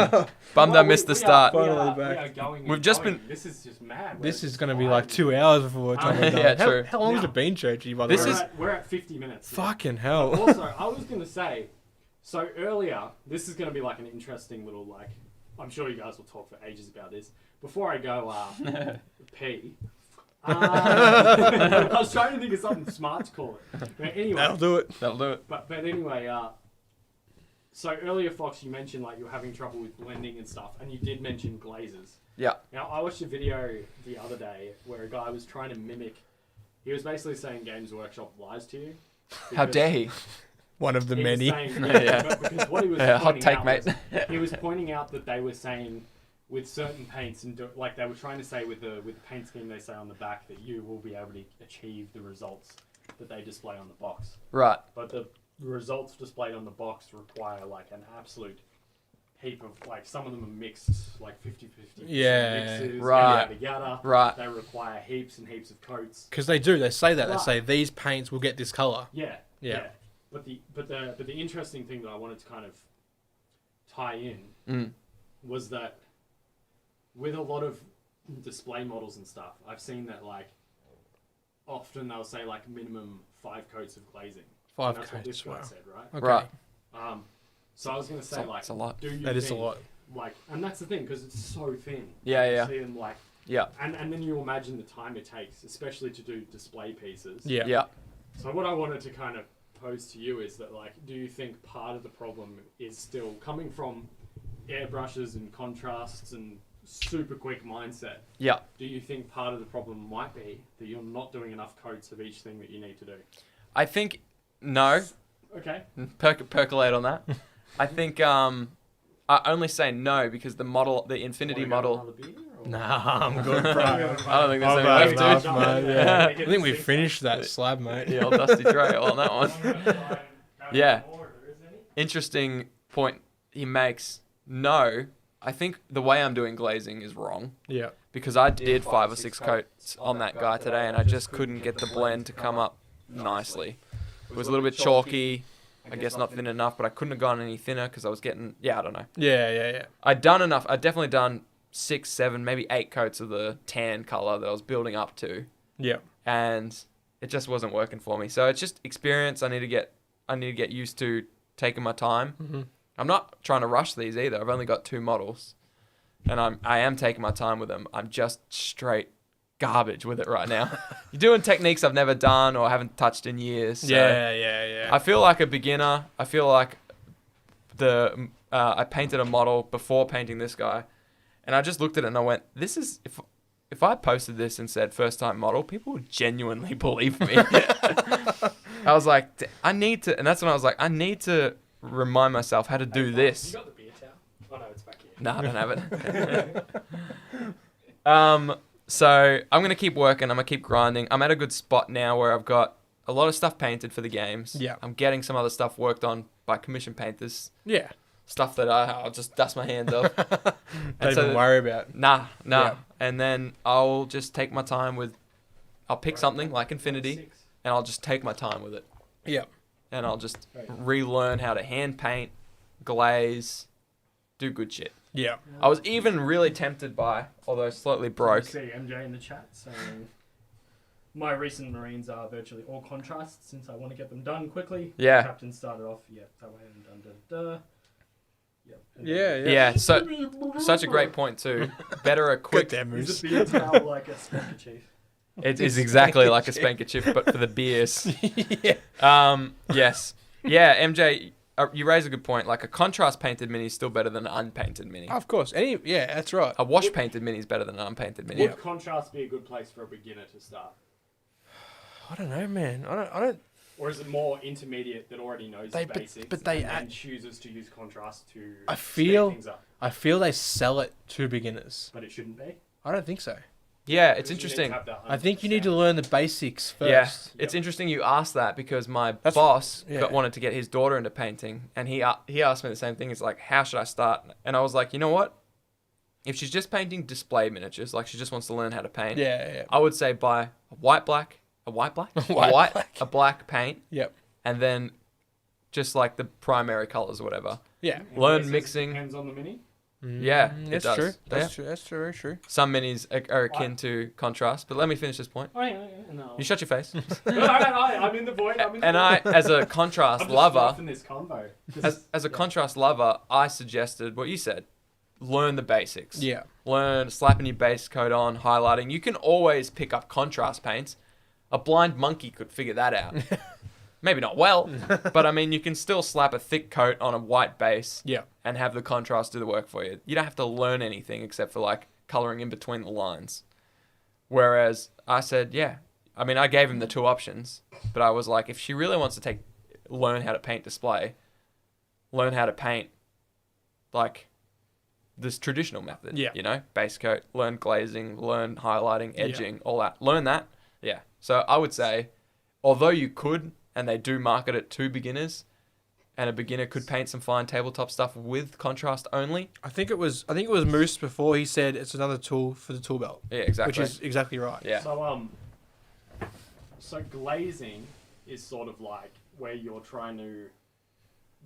bummed I missed the start. Finally back. We are going. We've just been- This is just mad. This is going to be like 2 hours before we're trying to done. Yeah, true. How long has Now- it been, Churchy, by the This way? is- We're at 50 minutes. Fucking hell. Also, I was going to say, so earlier, this is going to be like an interesting little, like, I'm sure you guys will talk for ages about this. Before I go pee, I was trying to think of something smart to call it. But anyway, That'll do it. That'll do it. but anyway, so earlier, Fox, you mentioned like you were having trouble with blending and stuff, and you did mention glazes. Yeah. Now, I watched a video the other day where a guy was trying to mimic. He was basically saying Games Workshop lies to you. How because dare he? One of the he was many. saying- Yeah. but because what he was Yeah, hot pointing take, out mate. was- he was pointing out that they were saying with certain paints and like they were trying to say with the paint scheme they say on the back that you will be able to achieve the results that they display on the box. Right. But the results displayed on the box require like an absolute heap of like some of them are mixed like 50-50 Yeah, mixes, right. yada. Right. They require heaps and heaps of coats. Because they do. They say that. They Right. say these paints will get this colour. Yeah. Yeah. But the interesting thing that I wanted to kind of tie in Mm. was that with a lot of display models and stuff, I've seen that like often they'll say like minimum 5 coats of glazing. 5 And that's what this coats. guy Wow. said, right? Okay. Right. So I was gonna say like It's a lot. do you That is a think, lot. like, and that's the thing because it's so thin. Yeah, You yeah. see them like, Yeah. and then you imagine the time it takes, especially to do display pieces. Yeah. Yeah. So what I wanted to kind of pose to you is that like, do you think part of the problem is still coming from airbrushes and contrasts and super quick mindset? Yeah. Do you think part of the problem might be that you're not doing enough coats of each thing that you need to do? I think no. Okay. Percolate on that. I think I only say no because the model, the Infinity Wanna go model. another beer, or- Nah, I'm good, bro. I don't think there's I've any had left, enough, dude. mate. Yeah. I think we finished that slab, mate. Yeah, old Dusty Trail on that one. Yeah. Interesting point he makes. No, I think the way I'm doing glazing is wrong Yeah. because I did 5 or 6 coats on that guy today and I just couldn't get the blend to come up nicely. It was a little bit chalky, I guess not thin enough, but I couldn't have gone any thinner because I was getting, I don't know. Yeah. I'd done enough. I'd definitely done 6, 7, maybe 8 coats of the tan color that I was building up to, Yeah. and it just wasn't working for me. So it's just experience. I need to get used to taking my time. Mm-hmm. I'm not trying to rush these either. I've only got 2 models, and I am taking my time with them. I'm just straight garbage with it right now. You're doing techniques I've never done or haven't touched in years. So Yeah. I feel like a beginner. I feel like I painted a model before painting this guy, and I just looked at it and I went, "This is if I posted this and said first time model, people would genuinely believe me." I was like, I need to, and that's when I was like, I need to remind myself how to do this. You got the beer towel? Oh no, it's back here. No, I don't have it. So I'm gonna keep working. I'm gonna keep grinding. I'm at a good spot now where I've got a lot of stuff painted for the games. Yeah. I'm getting some other stuff worked on by commission painters. Yeah. Stuff that I'll just dust my hands off. Don't even worry about. Nah. Yeah. And then I'll just take my time with. I'll pick something like Infinity, and I'll just take my time with it. Yeah. And I'll just relearn how to hand paint, glaze, do good shit. Yeah. I was even really tempted by, although slightly broke. See MJ in the chat saying, my recent Marines are virtually all contrasts since I want to get them done quickly. Yeah. The captain started off, that way and done. Yeah, so such a great point too. Better a quick. Is it beer towel like a spanker chief? It is exactly like a spanker chip, but for the beers. Yeah. Yes. Yeah, MJ, you raise a good point. Like a contrast painted mini is still better than an unpainted mini. Of course. Yeah, that's right. A wash painted mini is better than an unpainted mini. Would contrast be a good place for a beginner to start? I don't know, man. I don't. Or is it more intermediate that already knows the basics and chooses to use contrast to speed things up? I feel they sell it to beginners. But it shouldn't be? I don't think so. Yeah, it's interesting. I think you need to learn the basics first. Yeah, it's interesting you asked that because my boss wanted to get his daughter into painting, and he asked me the same thing. He's like, how should I start? And I was like, you know what? If she's just painting display miniatures, like she just wants to learn how to paint, I would say buy a black paint. Yep. And then just like the primary colors or whatever. Yeah. Learn mixing. Depends on the mini. Yeah, that's it does. true. That's true. That's very true. Some minis are akin to contrast, but let me finish this point. Oh, yeah, no. You shut your face. No, I'm in the void. As a contrast lover, this combo. as a contrast lover, I suggested what you said. Learn the basics. Yeah. Learn slapping your base coat on, highlighting. You can always pick up contrast paints. A blind monkey could figure that out. Maybe not well, but I mean, you can still slap a thick coat on a white base and have the contrast do the work for you. You don't have to learn anything except for like coloring in between the lines. Whereas I said, I mean, I gave him the 2 options, but I was like, if she really wants to learn how to paint display, learn how to paint like this traditional method, you know, base coat, learn glazing, learn highlighting, edging, all that. Learn that. Yeah. So I would say, although you could, and they do market it to beginners, and a beginner could paint some fine tabletop stuff with contrast only. I think it was Moose before he said it's another tool for the tool belt. Yeah, exactly. Which is exactly right. Yeah. So glazing is sort of like where you're trying to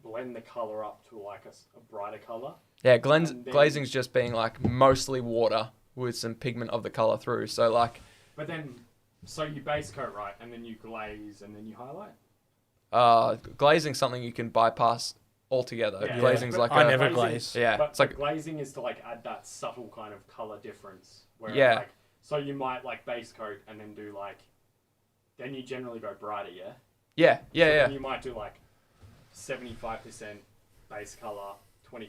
blend the color up to like a brighter color. Yeah, glazing's just being like mostly water with some pigment of the color through. So like. But then. So you base coat, right, and then you glaze, and then you highlight? Glazing's something you can bypass altogether. Yeah. Glazing's like I never glaze. Yeah. But it's like glazing is to like add that subtle kind of color difference. Where like, so you might like base coat and then do like, then you generally go brighter, yeah? Yeah. Then you might do like 75% base color, 25%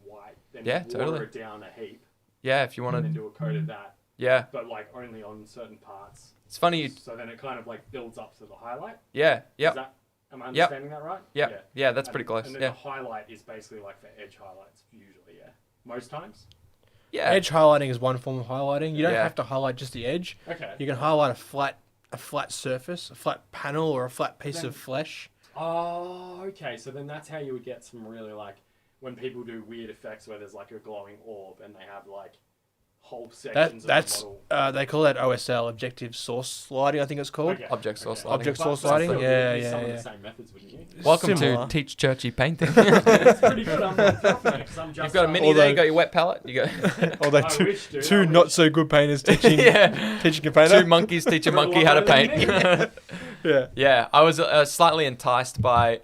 white. Then water it down a heap. Yeah, if you want to. And then do a coat of that. Yeah. But like only on certain parts. It's funny. So then it kind of like builds up to the highlight. Yeah. Yep. Am I understanding that right? Yep. Yeah, that's pretty close. And then the highlight is basically like for edge highlights usually, most times. Yeah. Edge highlighting is one form of highlighting. You don't have to highlight just the edge. Okay. You can highlight a flat surface, a flat panel, or a flat piece of flesh. Oh, okay. So then that's how you would get some really like when people do weird effects where there's like a glowing orb and they have like whole sections of the model. They call that OSL, objective source lighting, I think it's called. Okay. Object source lighting. Object source lighting. Yeah. Some of the same methods, wouldn't you? Welcome Similar. to Teach Churchy Painting. It's pretty good. I'm not confident because I'm just. You've got a mini there. You got your wet palette. You got. Although two not so good painters teaching teaching a painter. 2 monkeys teach a monkey how to paint. Yeah. Yeah, I was slightly enticed by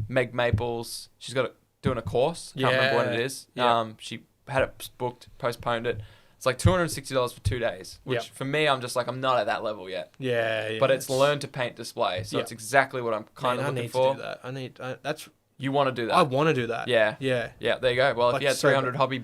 Meg Maples. She's got doing a course. Can't remember when it is. Yeah. She had it booked, postponed it. It's like $260 for 2 days, which for me, I'm just like, I'm not at that level yet. Yeah. But it's learn to paint display, so it's exactly what I'm kind of looking for. I need to do that. You want to do that? I want to do that. Yeah. Yeah. There you go. Well, Like, if you had so 300 hobby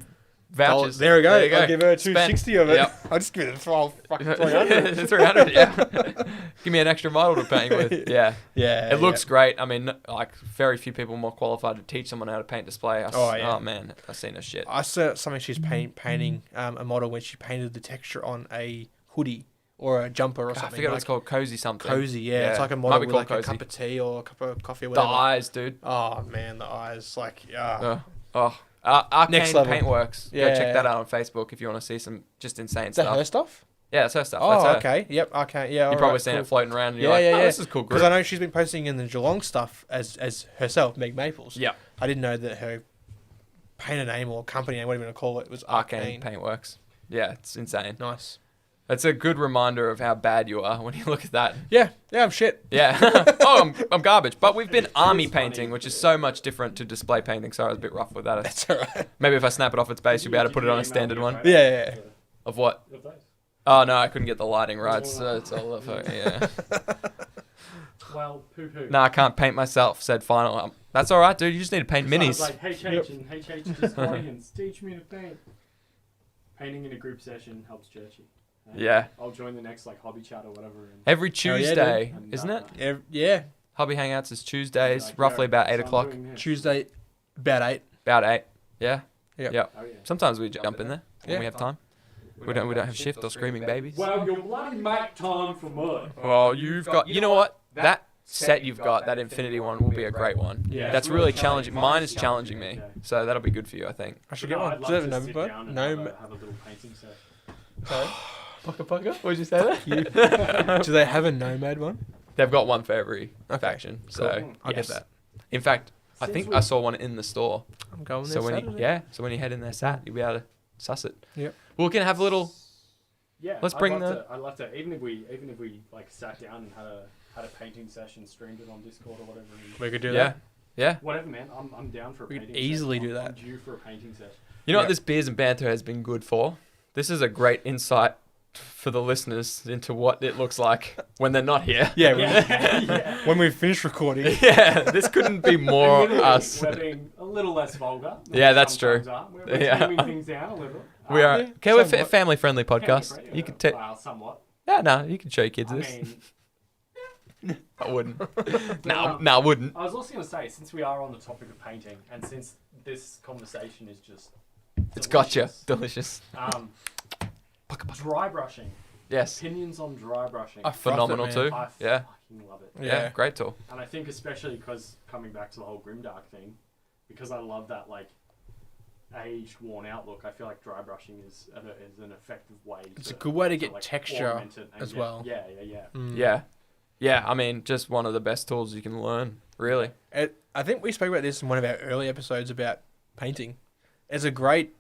vouchers, there we go. There you go. I'll give her 260 of it. Yep. I'll just give it a fucking 300. 300, yeah. Give me an extra model to paint with. Yeah. Yeah. It looks great. I mean, like, very few people more qualified to teach someone how to paint display. Oh, man. I've seen her shit. I saw something she's painting a model when she painted the texture on a hoodie or a jumper or something. I forget what it's called. Cozy something. Cozy, yeah. It's like a model with like cozy. a cup of tea or a cup of coffee or The whatever. eyes, dude. Oh, man, the eyes. Like, Arcane Next level. Paintworks. Yeah. Go check that out on Facebook if you want to see some just insane is that stuff. her stuff? Yeah, that's her stuff. Oh, that's her. okay. Yep, okay. Yeah, You've probably seen it floating around and you're Yeah, like, yeah, oh, yeah. this is cool. Because I know she's been posting in the Geelong stuff as herself, Meg Maples. Yeah. I didn't know that her painter name or company name, whatever you want to call it, was Arcane Paintworks. Yeah, it's insane. Nice. It's a good reminder of how bad you are when you look at that. Yeah, I'm shit. Yeah. I'm garbage. But we've been army painting, which is so much different to display painting. Sorry, I was a bit rough with that. That's alright. Maybe if I snap it off its base, you'll be able to put it on a standard one. Yeah. Of what? Oh, no, I couldn't get the lighting right, so it's all of her. Yeah. Well, poo-poo. No, I can't paint myself, said Final. That's all right, dude. You just need to paint So I minis. was like, hey, just audience, teach me to paint. Painting in a group session helps Churchy. Yeah. I'll join the next like hobby chat or whatever. And Every Tuesday, dude. isn't it? Yeah. Hobby Hangouts is Tuesdays, Like, roughly about 8 so I'm o'clock. doing this. Tuesday, about 8. About 8. Yeah. Yep. Yep. Oh, yeah. Sometimes we jump in there when Yeah. we have time. We don't have shift or screaming babies. Well, you'll bloody make time for mud. Well, you've got. You know what? That set you've got, that Infinity one, will be a great one. Yeah. That's really challenging. Mine is challenging me, so that'll be good for you, I think. I should get No, one. I'd Does love it to have a sit number? down and No. have a little painting session. Sorry? What did you say there? Do they have a Nomad one? They've got one for every Okay, faction, cool. so I'll yes. get that. In fact, I Since think we- I saw one in the store. I'm going there So when Saturday. you head in there, Sat, you'll be able to suss it. Yep. Well, we can have a little. Yeah, Let's bring I'd love to, even if we like sat down and had a painting session, streamed it on Discord or whatever. And We could do Yeah, that. yeah. whatever, man. I'm down for a We could painting. easily session. do I'm that. due for a painting session. You know Yeah. what this beers and banter has been good for? This is a great insight for the listeners into what it looks like when they're not here. Yeah, Yeah. when we finish recording. Yeah, this couldn't be more us. We're being a little less vulgar. than Yeah, we that's true. sometimes are. We're Yeah. trimming things down a little. We are. Yeah, Okay, we're a somewhat. family-friendly podcast. Family-friendly, You could take. well, somewhat. Yeah, no, you can show your kids I this. mean, I wouldn't. No, I wouldn't. I was also going to say, since we are on the topic of painting, and since this conversation is just It's gotcha. delicious, Delicious. dry brushing. Yes. Opinions on dry brushing. I froth Phenomenal it, too. man. I Yeah. fucking love it. Yeah. Yeah. Great tool. And I think especially because coming back to the whole grimdark thing, because I love that like aged, worn out look. I feel like dry brushing is an effective way. It's a good way to get like, texture augment it and as get- well. Yeah. Mm. Yeah. Yeah. I mean, just one of the best tools you can learn. Really. I think we spoke about this in one of our early episodes about painting. It's a great,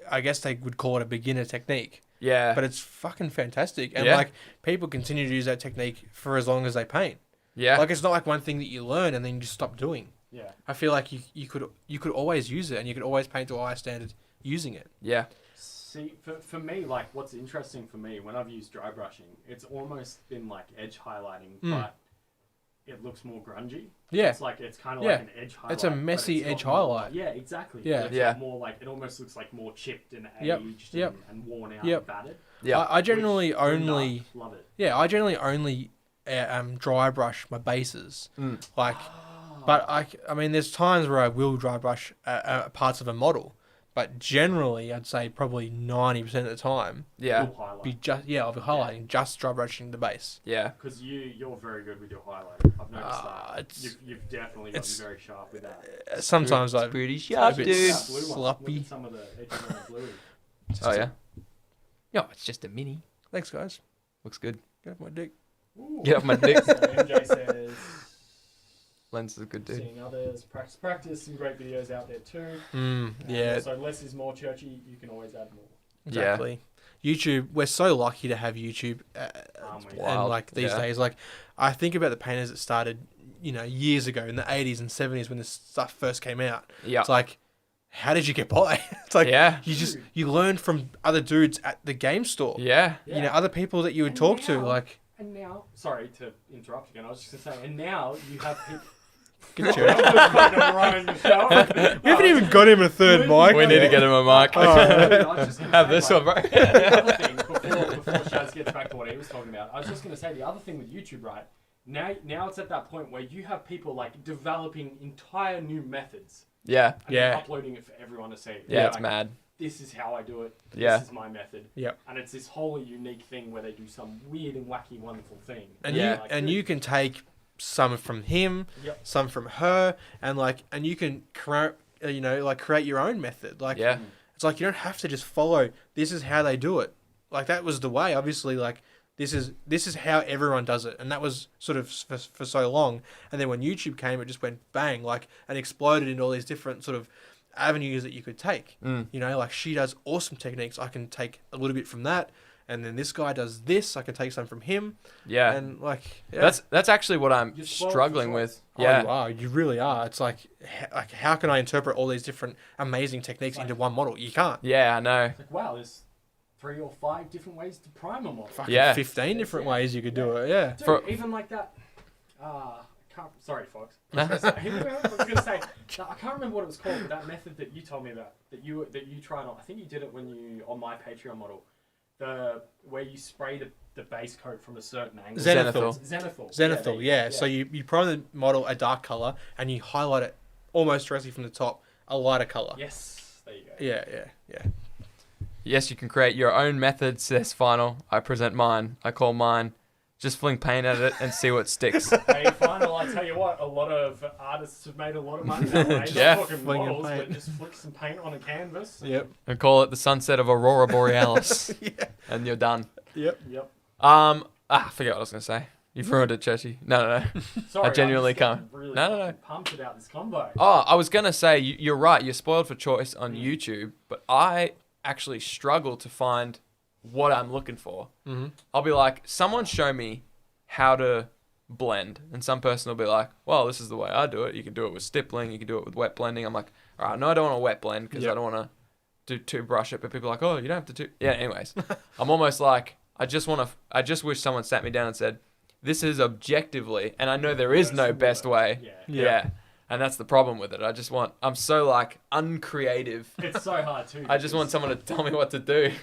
I guess they would call it a beginner technique, Yeah. but it's fucking fantastic. And Yeah. like people continue to use that technique for as long as they paint. Yeah. Like it's not like one thing that you learn and then you just stop doing. Yeah. I feel like you could always use it and you could always paint to a high standard using it. Yeah. See, for me, like what's interesting for me when I've used dry brushing, it's almost been like edge highlighting, but it looks more grungy. Yeah. It's like it's kind of Yeah. like an edge highlight. It's a but messy got edge more- highlight. Yeah, exactly. Yeah. But it's Yeah. got more like it almost looks like more chipped and Yep. aged Yep. and worn out Yep. and battered. Yeah. I generally Which, only love it. I generally only dry brush my bases. Mm. Like, but I mean, there's times where I will dry brush parts of a model, but generally, I'd say probably 90% of the time, Yeah. You'll highlight. I'll be highlighting, just dry brushing the base. Yeah. Because you're very good with your highlighting. I've noticed that. It's You've definitely gotten very sharp with that. sometimes It's I pretty sharp, bit dude. That blue one. sloppy. Look at some of the edges on the blue. Oh yeah. No, it's just a mini. Thanks, guys. Looks good. Get off my dick. Ooh. Get off my dick. So MJ says, Lens is good, dude. seeing others, practice, some great videos out there too. Yeah, So less is more, Churchy. You can always add more. exactly. YouTube, we're so lucky to have YouTube Aren't we? and Wild. like these Yeah. days. Like, I think about the painters that started, years ago in the 80s and 70s when this stuff first came out. Yeah. It's like, how did you get by? It's like, Yeah. you learned from other dudes at the game store. Yeah. Other people that you would talk to, like. And now, sorry to interrupt again, I was just going to say, and now you have people... Good job. We We haven't even got him a third mic. We need to get him a mic. Have this one, bro. The other thing, before Shaz gets back to what he was talking about, I was just going to say the other thing with YouTube, right? Now it's at that point where you have people like developing entire new methods. Yeah. And they're uploading it for everyone to see. Yeah, it's like, mad. This is how I do it. Yeah. This is my method. Yep. And it's this wholly unique thing where they do some weird and wacky, wonderful thing. And you can take some from him, some from her, and you can create your own method. Like, it's like you don't have to just follow. This is how they do it. Like, that was the way. Obviously, like, this is how everyone does it, and that was sort of for so long. And then when YouTube came, it just went bang, like, and exploded into all these different sort of avenues that you could take. Like, she does awesome techniques. I can take a little bit from that. And then this guy does this. I can take some from him. Yeah. And that's actually what I'm struggling with. Yeah. Oh, you are. You really are. It's like how can I interpret all these different amazing techniques into one model? You can't. Yeah, I know. It's like, wow, there's 3 or 5 different ways to prime a model. Fucking 15 different ways you could do it. Yeah. Dude, even like that. Sorry, Fox. I was gonna say I can't remember what it was called, but that method that you told me about that you tried on. I think you did it when you on my Patreon model. Where you spray the base coat from a certain angle. Zenithal, yeah. So you prime the model a dark color and you highlight it almost directly from the top, a lighter color. Yes, there you go. Yeah. Yes, you can create your own method, says Final. I present mine. I call mine. Just fling paint at it and see what sticks. Hey, Final, I tell you what, a lot of artists have made a lot of money that way. Not talking models, but just flick some paint on a canvas. Yep. And call it the sunset of Aurora Borealis. And you're done. Yep. I forget what I was going to say. You've ruined it, Churchy. No. Sorry, I genuinely can't. Really No. Pumped about this combo. Oh, I was going to say, you're right. You're spoiled for choice on YouTube, but I actually struggle to find what I'm looking for. I'll be like, someone show me how to blend, and some person will be like, well, this is the way I do it. You can do it with stippling, you can do it with wet blending. I'm like, all right, no, I don't want to wet blend because I don't want to do too brush it, but people are like, oh, you don't have to do. Yeah, anyways. I'm almost like, I just wish someone sat me down and said, this is objectively, and I know there is no best way. Yeah. And that's the problem with it. I'm so like uncreative. It's so hard too. I just want someone to tell me what to do.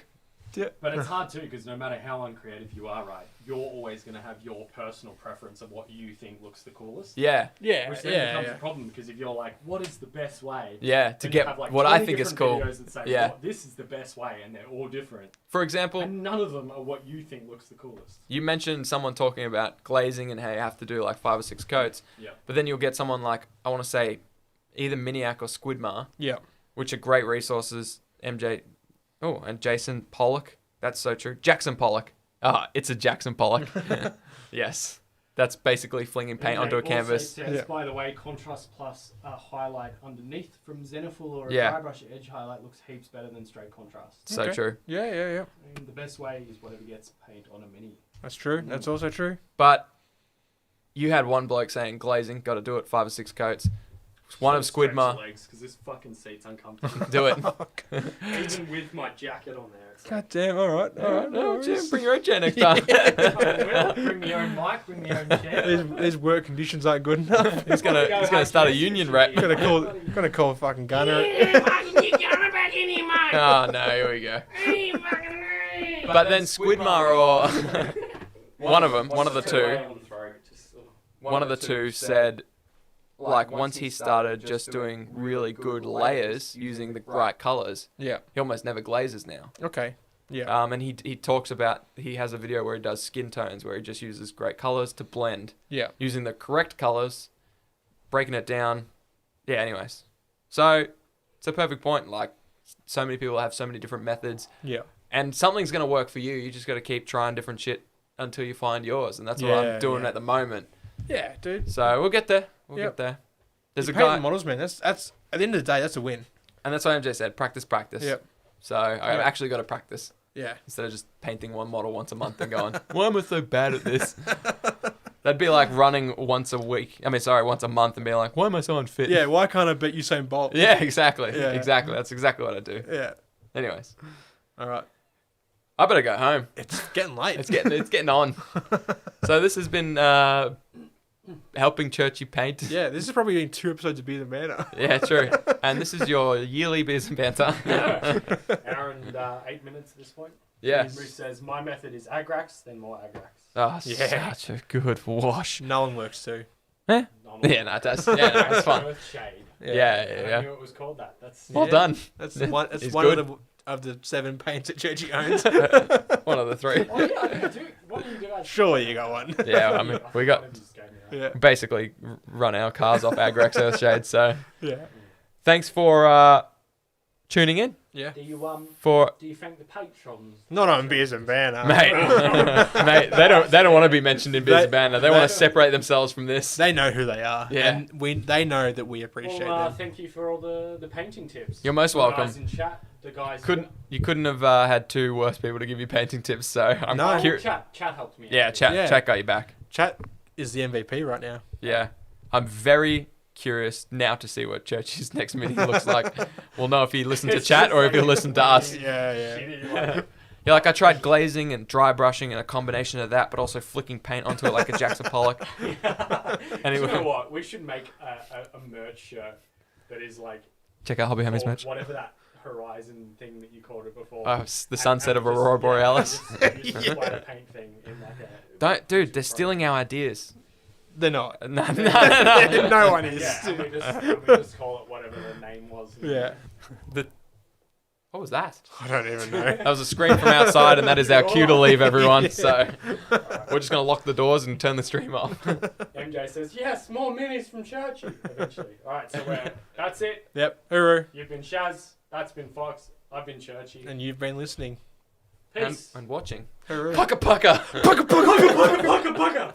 But it's hard too, because no matter how uncreative you are, right, you're always going to have your personal preference of what you think looks the coolest. Yeah. Which then becomes a problem, because if you're like, what is the best way? Yeah, to get have, like, what I think is cool. Videos that say, well, this is the best way, and they're all different. For example, and none of them are what you think looks the coolest. You mentioned someone talking about glazing and how you have to do like 5 or 6 coats. Yeah. But then you'll get someone like, I want to say, either Miniac or Squidmar. Yeah. Which are great resources. And Jason Pollock. That's so true. Jackson Pollock. It's a Jackson Pollock. Yes. That's basically flinging paint onto a canvas. Says, by the way, contrast plus highlight underneath from Zenithal or a dry brush edge highlight looks heaps better than straight contrast. So true. Yeah. And the best way is whatever gets paint on a mini. That's true. That's also true. But you had one bloke saying glazing, got to do it 5 or 6 coats. One of Squidmar. Because this fucking seat's uncomfortable. Do it. Even with my jacket on there. It's God damn, all right. No, Jim, bring your own chair next time. Bring me your own mic, bring me your own chair. These work conditions aren't good enough. He's gonna start a union rep. Gonna call fucking Gunner. Oh no, here we go. But then Squidmar or one of the two said, like, once he started just doing really good layers using the right colors, he almost never glazes now. Okay. Yeah. And he talks about, he has a video where he does skin tones where he just uses great colors to blend. Yeah. Using the correct colors, breaking it down. Yeah, anyways. So it's a perfect point. Like, so many people have so many different methods. Yeah. And something's going to work for you. You just got to keep trying different shit until you find yours. And that's what I'm doing at the moment. Yeah, dude. So we'll get there. We'll get there. There's a painting guy. models, man. That's at the end of the day, that's a win. And that's what MJ said. Practice. Yep. So I've actually got to practice. Yeah. Instead of just painting one model once a month and going, why am I so bad at this? That'd be like running once a month and being like, why am I so unfit? Yeah, why can't I bet Usain Bolt? Yeah, exactly. Yeah. Exactly. That's exactly what I do. Yeah. Anyways, All right. I better go home. It's getting late. It's getting on. So this has been helping Churchy paint. Yeah, this has probably been 2 episodes of Beers and Banter. Yeah, true. And this is your yearly Beers and Banter. Hour and 8 minutes at this point. Yeah. Bruce says, my method is Agrax, then more Agrax. Oh, Yeah. such a good wash. Nolan works too. Yeah, no, it does. Yeah, no, it's fun. Earthshade. Yeah. I knew it was called that. That's Well done. That's one. That's He's one good. of the 7 paints that Churchy owns. One of the 3. Oh yeah, what do you guys? Surely you got one. Yeah, I mean, we got Yeah. basically run our cars off Agrax Earthshade. So Yeah. thanks for tuning in. Yeah. Do you For do you thank the patrons? Not on Beers and Banter. mate, they don't want to be mentioned in Beers and Banter. They want to separate themselves from this. They know who they are. Yeah. And they know that we appreciate Well, them. thank you for all the painting tips. You're most The welcome. guys in chat, the guys You couldn't have had 2 worse people to give you painting tips. So I'm No. curious. Chat helped me. Yeah, out. chat got you back. Chat is the MVP right now. Yeah, I'm very curious now to see what Churchy's next meeting looks like. We'll know if he listened to It's chat just or if like he listened to us. Yeah. Shitty, like, Yeah, like I tried glazing and dry brushing and a combination of that, but also flicking paint onto it like a Jackson Pollock. Anyway. You know what? We should make a merch shirt that is like Check out Hobby Homies called merch. whatever that horizon thing that you called it before. Oh, the sunset of just- Aurora yeah, Borealis. Just display a paint thing in like a. Don't, dude, they're stealing our ideas. They're not. No. No one is. Yeah, and we just call it whatever the name was. Yeah. What was that? I don't even know. That was a scream from outside, and that is our cue to leave, everyone. So we're just gonna lock the doors and turn the stream off. MJ says, yes, more minis from Churchy, eventually. All right, so that's it. Yep. Hooroo. You've been Shaz, that's been Fox, I've been Churchy. And you've been listening. Peace. And watching. Hooroo. Pucka pucka. Pucka, pucka, pucka, Pucka, pucka.